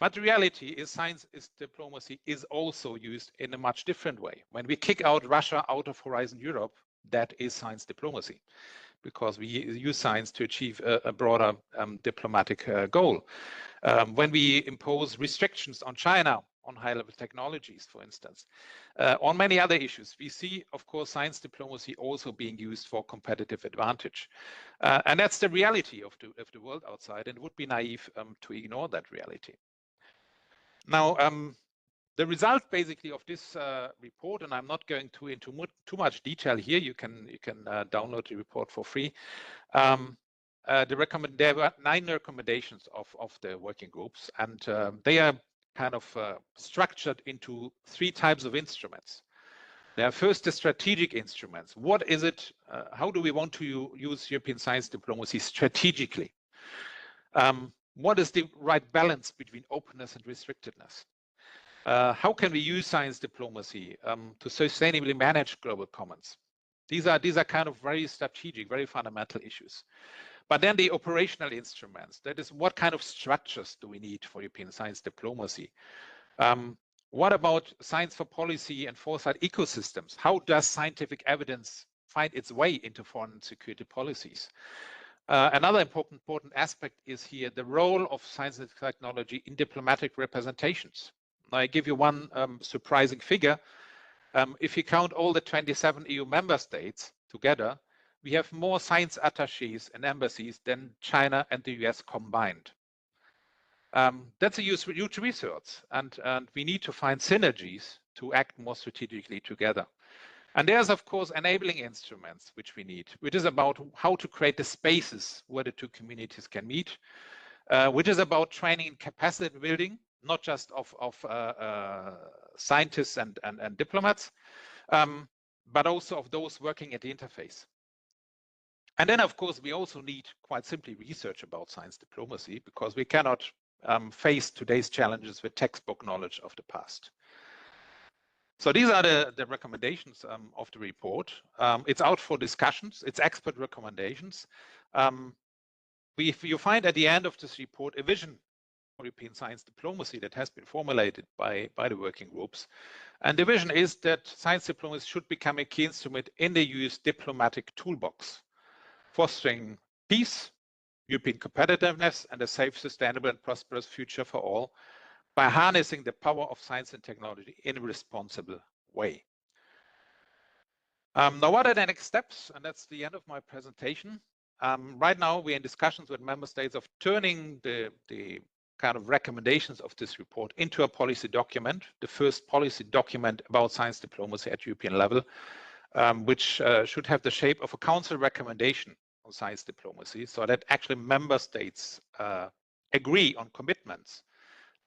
But the reality is science diplomacy is also used in a much different way. When we kick out Russia out of Horizon Europe, that is science diplomacy, because we use science to achieve a broader diplomatic goal. When we impose restrictions on China on high-level technologies, for instance, on many other issues, we see, of course, science diplomacy also being used for competitive advantage. And that's the reality of the world outside, and it would be naive to ignore that reality. Now, the result basically of this report, and I'm not going into too much detail here, you can download the report for free. There were 9 recommendations of the working groups, and they are kind of structured into 3 types of instruments. There are first the strategic instruments. What is it? How do we want to use European science diplomacy strategically? What is the right balance between openness and restrictedness? How can we use science diplomacy to sustainably manage global commons? These are kind of very strategic, very fundamental issues. But then the operational instruments, that is, what kind of structures do we need for European science diplomacy? What about science for policy and foresight ecosystems? How does scientific evidence find its way into foreign and security policies? Another important aspect is here the role of science and technology in diplomatic representations. Now, I give you one surprising figure. If you count all the 27 EU member states together, we have more science attaches and embassies than China and the US combined. That's a huge resource, and we need to find synergies to act more strategically together. And there's, of course, enabling instruments which we need, which is about how to create the spaces where the 2 communities can meet, which is about training and capacity building, not just of scientists and diplomats, but also of those working at the interface. And then, of course, we also need quite simply research about science diplomacy, because we cannot face today's challenges with textbook knowledge of the past. So these are the recommendations of the report. It's out for discussions. It's expert recommendations. You find at the end of this report a vision for European science diplomacy that has been formulated by the working groups. And the vision is that science diplomacy should become a key instrument in the EU's diplomatic toolbox, fostering peace, European competitiveness, and a safe, sustainable, and prosperous future for all by harnessing the power of science and technology in a responsible way. Now, what are the next steps? And that's the end of my presentation. Right now, we're in discussions with member states of turning the kind of recommendations of this report into a policy document, the first policy document about science diplomacy at European level, which should have the shape of a council recommendation on science diplomacy, so that actually member states agree on commitments.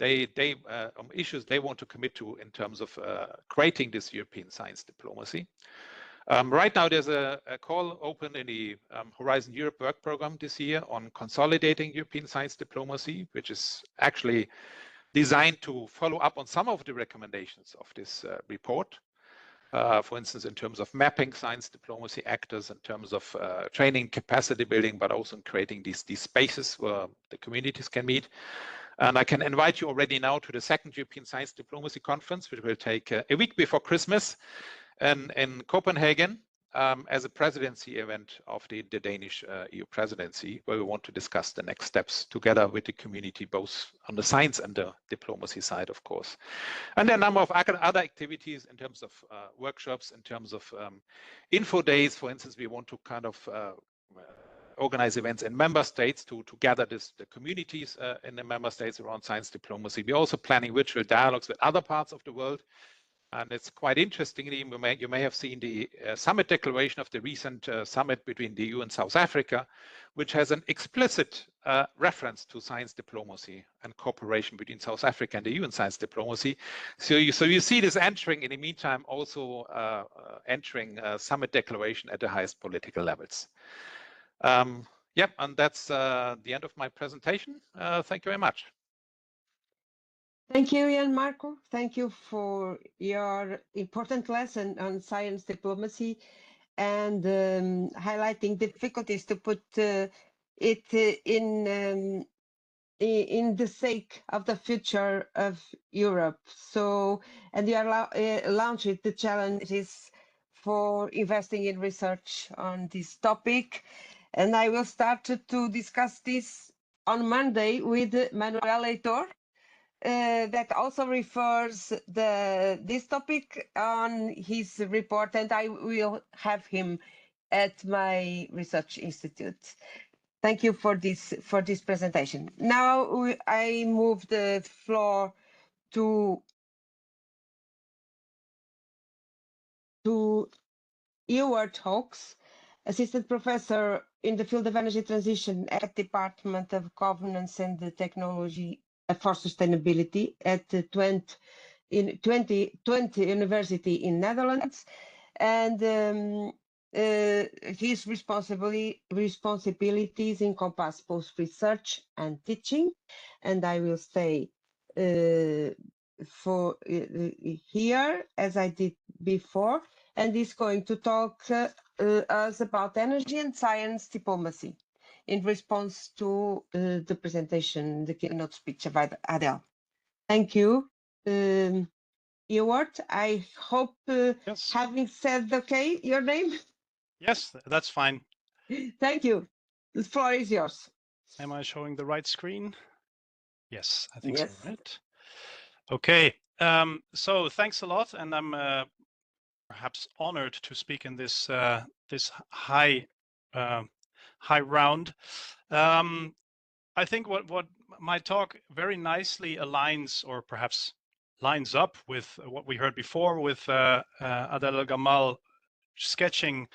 On issues they want to commit to in terms of creating this European science diplomacy. Right now, there's a call open in the Horizon Europe work program this year on consolidating European science diplomacy, which is actually designed to follow up on some of the recommendations of this report. For instance, in terms of mapping science diplomacy actors, in terms of training, capacity building, but also in creating these spaces where the communities can meet. And I can invite you already now to the 2nd European Science Diplomacy Conference, which will take a week before Christmas in Copenhagen as a presidency event of the Danish EU presidency, where we want to discuss the next steps together with the community, both on the science and the diplomacy side, of course. And there are a number of other activities in terms of workshops, in terms of info days. For instance, we want to kind of organize events in member states to gather the communities in the member states around science diplomacy. We're also planning virtual dialogues with other parts of the world. And it's quite interesting. You may have seen the summit declaration of the recent summit between the EU and South Africa, which has an explicit reference to science diplomacy and cooperation between South Africa and the EU in science diplomacy. So you see this entering, in the meantime, also entering summit declaration at the highest political levels. Yep, and that's the end of my presentation. Thank you very much. Thank you, Jan Marco. Thank you for your important lesson on science diplomacy and highlighting difficulties to put it in in the sake of the future of Europe. So, and you are launching the challenges for investing in research on this topic. And I will start to discuss this on Monday with Manuel Leitor, that also refers this topic on his report, and I will have him at my research institute. Thank you for this presentation. Now I move the floor to Ewart Hawkes, Assistant Professor in the field of energy transition at Department of Governance and Technology for Sustainability at the 2020 University in Netherlands, and his responsibilities encompass both research and teaching, and I will stay for here as I did before, and is going to talk us about energy and science diplomacy in response to the presentation, the keynote speech of Adel. Thank you. Ewart, I hope Yes. having said okay your name. Yes, that's fine. Thank you. The floor is yours. Am I showing the right screen? Yes, I think Yes. so, right? Okay, so thanks a lot, and I'm perhaps honored to speak in this this high round. I think what my talk very nicely aligns, or perhaps lines up with what we heard before with Adel El Gammal sketching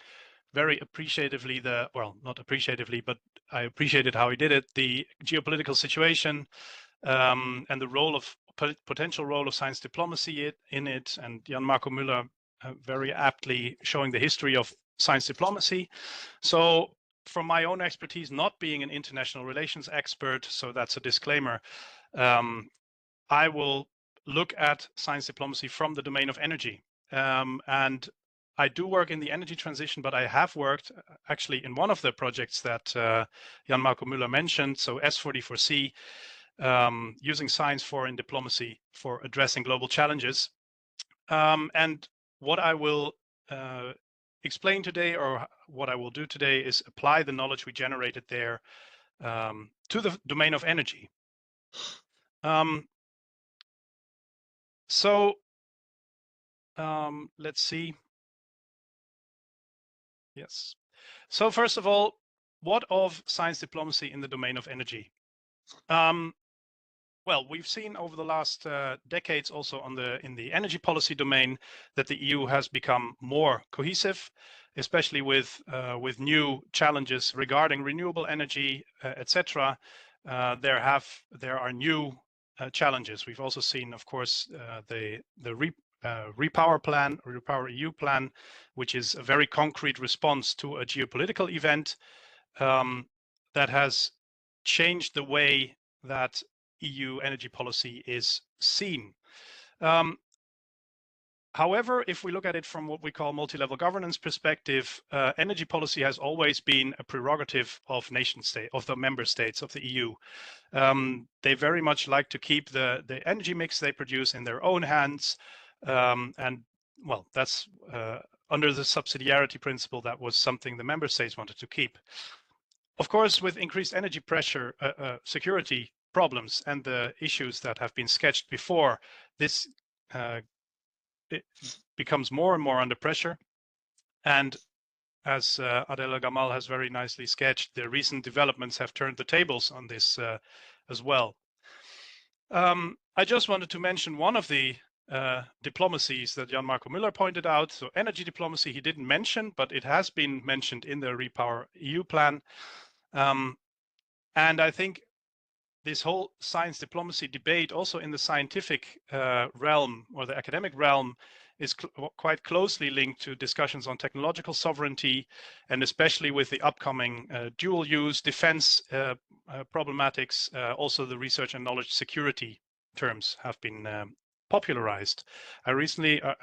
very appreciatively not appreciatively, but I appreciated how he did it, the geopolitical situation and the role of potential role of science diplomacy in it, and Jan Marco Müller very aptly showing the history of science diplomacy. So from my own expertise, not being an international relations expert, so that's a disclaimer, I will look at science diplomacy from the domain of energy. And I do work in the energy transition, but I have worked actually in one of the projects that Jan Marco Müller mentioned, so S44C, using science in diplomacy for addressing global challenges. And what I will explain today, or what I will do today, is apply the knowledge we generated there to the domain of energy. Let's see. Yes. So first of all, what of science diplomacy in the domain of energy? Well, we've seen over the last decades also in the energy policy domain that the EU has become more cohesive, especially with new challenges regarding renewable energy, etc. There are new challenges. We've also seen, of course, the Repower EU plan, which is a very concrete response to a geopolitical event that has changed the way that EU energy policy is seen. However, if we look at it from what we call multi-level governance perspective, energy policy has always been a prerogative of the member states of the EU. They very much like to keep the energy mix they produce in their own hands, and well, that's under the subsidiarity principle. That was something the member states wanted to keep. Of course, with increased energy pressure, security problems, and the issues that have been sketched before, this it becomes more and more under pressure. And as Adel El Gammal has very nicely sketched, the recent developments have turned the tables on this as well. I just wanted to mention one of the diplomacies that Jan Marco Müller pointed out. So energy diplomacy he didn't mention, but it has been mentioned in the Repower EU plan. And I think this whole science diplomacy debate, also in the scientific realm or the academic realm, is quite closely linked to discussions on technological sovereignty, and especially with the upcoming dual use defense problematics. Also, the research and knowledge security terms have been popularized. I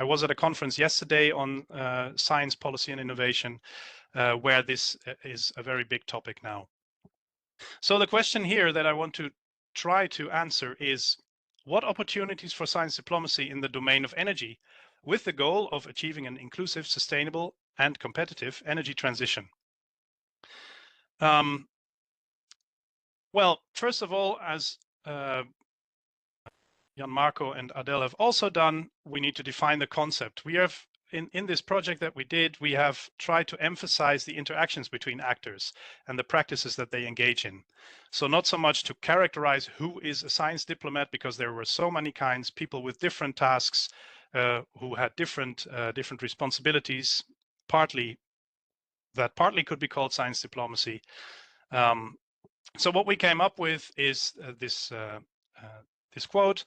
was at a conference yesterday on science policy and innovation, where this is a very big topic now. So the question here that I want to try to answer is, what opportunities for science diplomacy in the domain of energy, with the goal of achieving an inclusive, sustainable, and competitive energy transition? Well, first of all, as Jan Marco and Adel have also done, we need to define the concept. We have, in this project that we did, we have tried to emphasize the interactions between actors and the practices that they engage in. So not so much to characterize who is a science diplomat, because there were so many kinds, people with different tasks, who had different responsibilities, partly could be called science diplomacy. So what we came up with is this quote: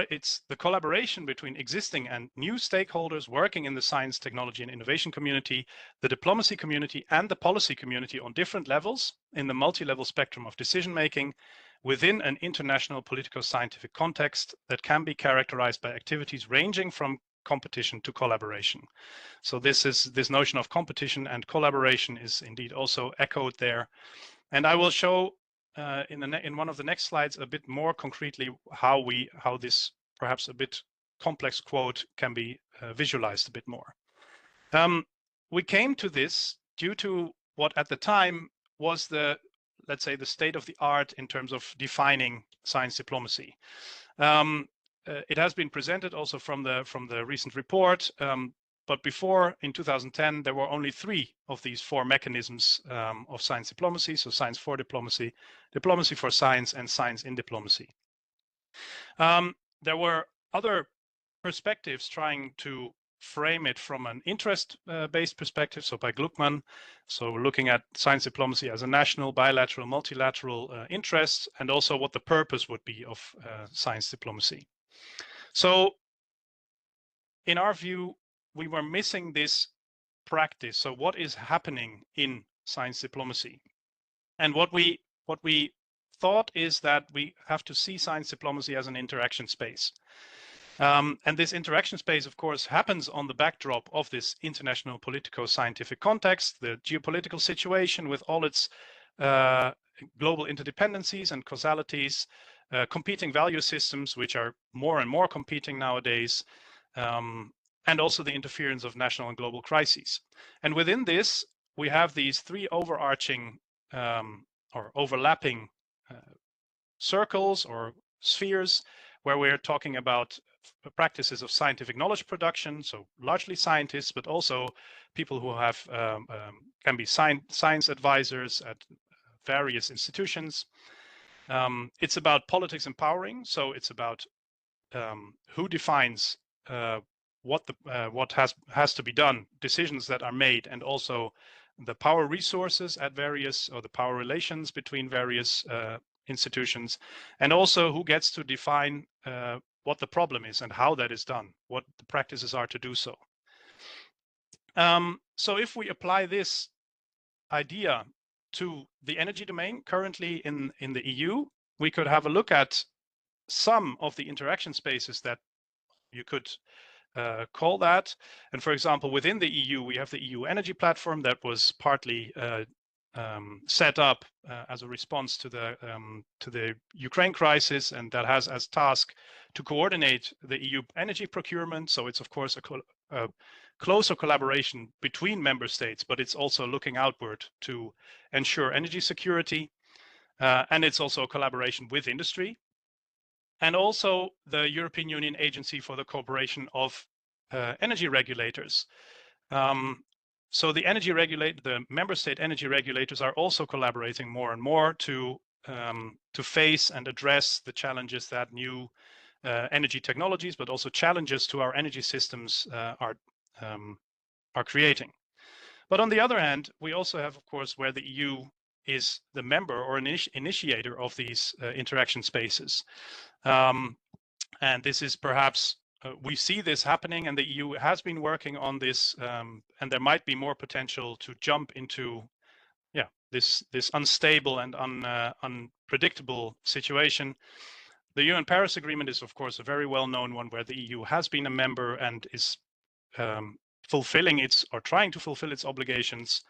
it's the collaboration between existing and new stakeholders working in the science, technology, and innovation community, the diplomacy community, and the policy community on different levels in the multi-level spectrum of decision-making within an international politico-scientific context that can be characterized by activities ranging from competition to collaboration. So this notion of competition and collaboration is indeed also echoed there. And I will show in one of the next slides a bit more concretely how this perhaps a bit complex quote can be visualized a bit more. We came to this due to what at the time was let's say the state of the art in terms of defining science diplomacy. It has been presented also from the recent report. But before, in 2010, there were only 3 of these 4 mechanisms of science diplomacy. So science for diplomacy, diplomacy for science, and science in diplomacy. There were other perspectives trying to frame it from an interest-based perspective. So by Gluckman, so looking at science diplomacy as a national, bilateral, multilateral interest, and also what the purpose would be of science diplomacy. So in our view, we were missing this practice. So what is happening in science diplomacy? And what we thought is that we have to see science diplomacy as an interaction space. And this interaction space, of course, happens on the backdrop of this international politico-scientific context, the geopolitical situation with all its global interdependencies and causalities, competing value systems, which are more and more competing nowadays, and also the interference of national and global crises. And within this, we have these 3 overarching or overlapping circles or spheres, where we're talking about practices of scientific knowledge production, so largely scientists, but also people who have can be science advisors at various institutions. It's about politics empowering, so it's about who defines what has to be done, decisions that are made, and also the power resources at various, or the power relations between various institutions, and also who gets to define what the problem is and how that is done, what the practices are to do so. So if we apply this idea to the energy domain currently in the EU, we could have a look at some of the interaction spaces that you could call that. And for example, within the EU, we have the EU Energy Platform that was partly set up as a response to the Ukraine crisis, and that has as task to coordinate the EU energy procurement. So it's of course a closer collaboration between member states, but it's also looking outward to ensure energy security, and it's also a collaboration with industry. And also the European Union Agency for the Cooperation of Energy Regulators. So the member state energy regulators are also collaborating more and more to face and address the challenges that new energy technologies, but also challenges to our energy systems are creating. But on the other hand, we also have, of course, where the EU is the member or initiator of these interaction spaces. And this is perhaps, we see this happening, and the EU has been working on this, and there might be more potential to jump into this unstable and unpredictable situation. The UN Paris Agreement is, of course, a very well-known one where the EU has been a member and is fulfilling its, or trying to fulfill its obligations.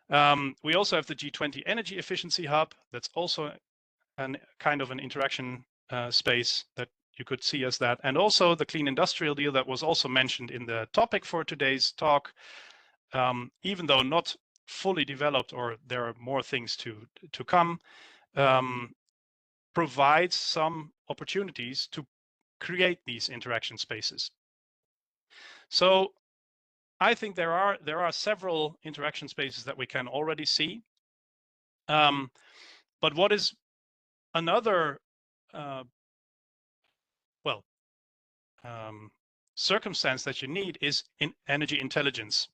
We also have the G20 Energy Efficiency Hub that's also kind of an interaction space that you could see as that. And also the clean industrial deal that was also mentioned in the topic for today's talk, even though not fully developed, or there are more things to come, provides some opportunities to create these interaction spaces. So I think there are several interaction spaces that we can already see. But what is another circumstance that you need is in energy intelligence.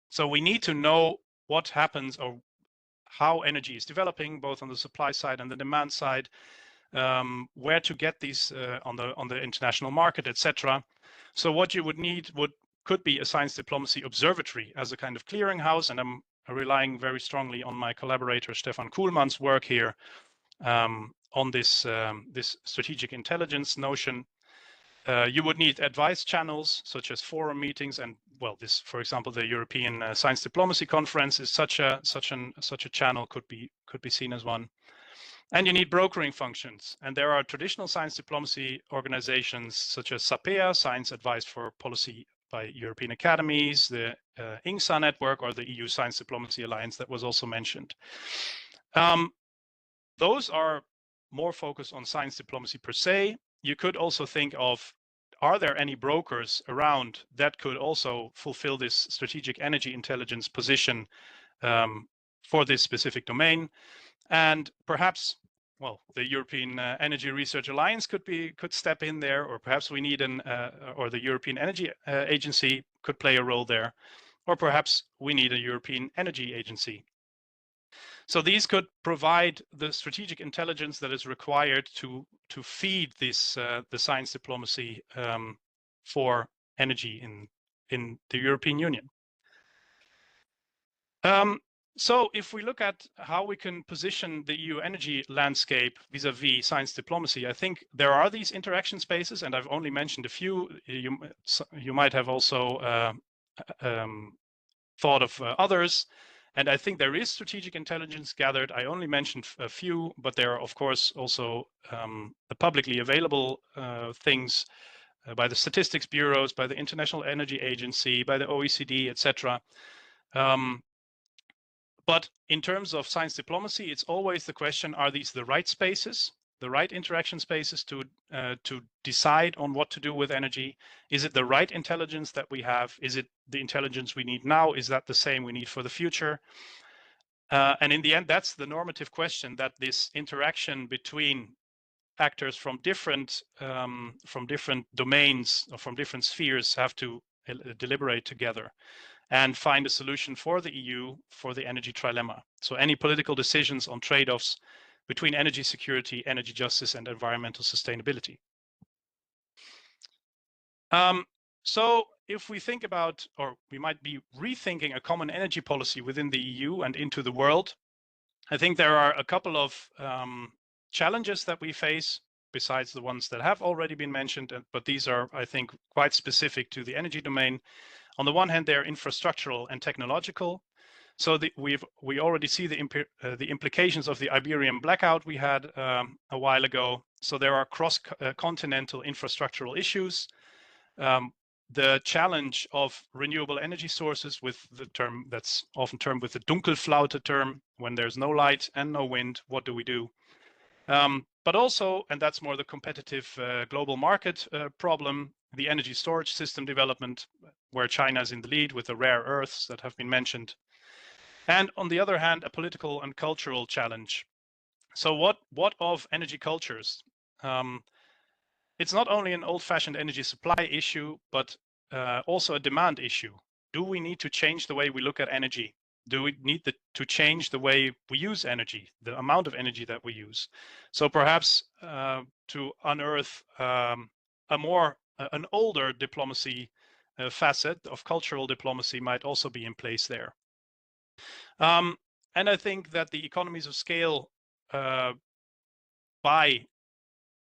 So we need to know what happens or how energy is developing, both on the supply side and the demand side, where to get these on the international market, etc. So what you would need could be a science diplomacy observatory as a kind of clearinghouse, and I'm relying very strongly on my collaborator Stefan Kuhlmann's work here on this this strategic intelligence notion. You would need advice channels such as forum meetings, and well, this, for example, the European Science Diplomacy Conference is such a channel, could be seen as one. And you need brokering functions, and there are traditional science diplomacy organizations such as SAPEA, Science Advice for Policy by European Academies, the INGSA network, or the EU Science Diplomacy Alliance that was also mentioned. Those are more focused on science diplomacy per se. You could also think of, are there any brokers around that could also fulfill this strategic energy intelligence position for this specific domain? And perhaps, well, the European Energy Research Alliance could step in there, or perhaps we need or the European Energy Agency could play a role there, or perhaps we need a European Energy Agency. So these could provide the strategic intelligence that is required to feed this the science diplomacy for energy in the European Union. So if we look at how we can position the EU energy landscape vis-a-vis science diplomacy, I think there are these interaction spaces, and I've only mentioned a few. You might have also thought of others. And I think there is strategic intelligence gathered. I only mentioned a few, but there are, of course, also the publicly available things by the statistics bureaus, by the International Energy Agency, by the OECD, etc. But in terms of science diplomacy, it's always the question, are these the right spaces, the right interaction spaces to decide on what to do with energy? Is it the right intelligence that we have? Is it the intelligence we need now? Is that the same we need for the future? And in the end, that's the normative question, that this interaction between actors from different domains or from different spheres have to deliberate together and find a solution for the EU for the energy trilemma. So any political decisions on trade-offs between energy security, energy justice, and environmental sustainability. So if we think about, or we might be rethinking a common energy policy within the EU and into the world, I think there are a couple of challenges that we face besides the ones that have already been mentioned, but these are, I think, quite specific to the energy domain. On the one hand, they're infrastructural and technological. So we already see the implications of the Iberian blackout we had a while ago. So there are cross-continental infrastructural issues. The challenge of renewable energy sources, with the term that's often termed with the Dunkelflaute term, when there's no light and no wind, what do we do? But also, and that's more the competitive global market problem, the energy storage system development, where China is in the lead with the rare earths that have been mentioned. And on the other hand, a political and cultural challenge. So what of energy cultures? It's not only an old-fashioned energy supply issue, but also a demand issue. Do we need to change the way we look at energy? Do we need to change the way we use energy, the amount of energy that we use? So perhaps to unearth an older diplomacy facet of cultural diplomacy might also be in place there. And I think that the economies of scale, by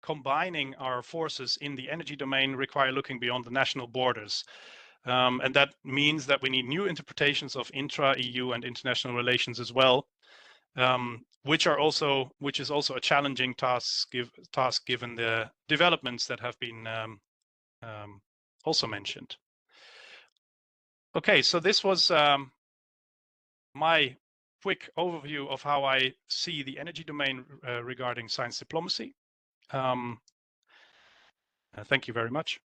combining our forces in the energy domain, require looking beyond the national borders. And that means that we need new interpretations of intra-EU and international relations as well. which is also a challenging task given the developments that have been also mentioned. Okay, so this was my quick overview of how I see the energy domain regarding science diplomacy. Thank you very much.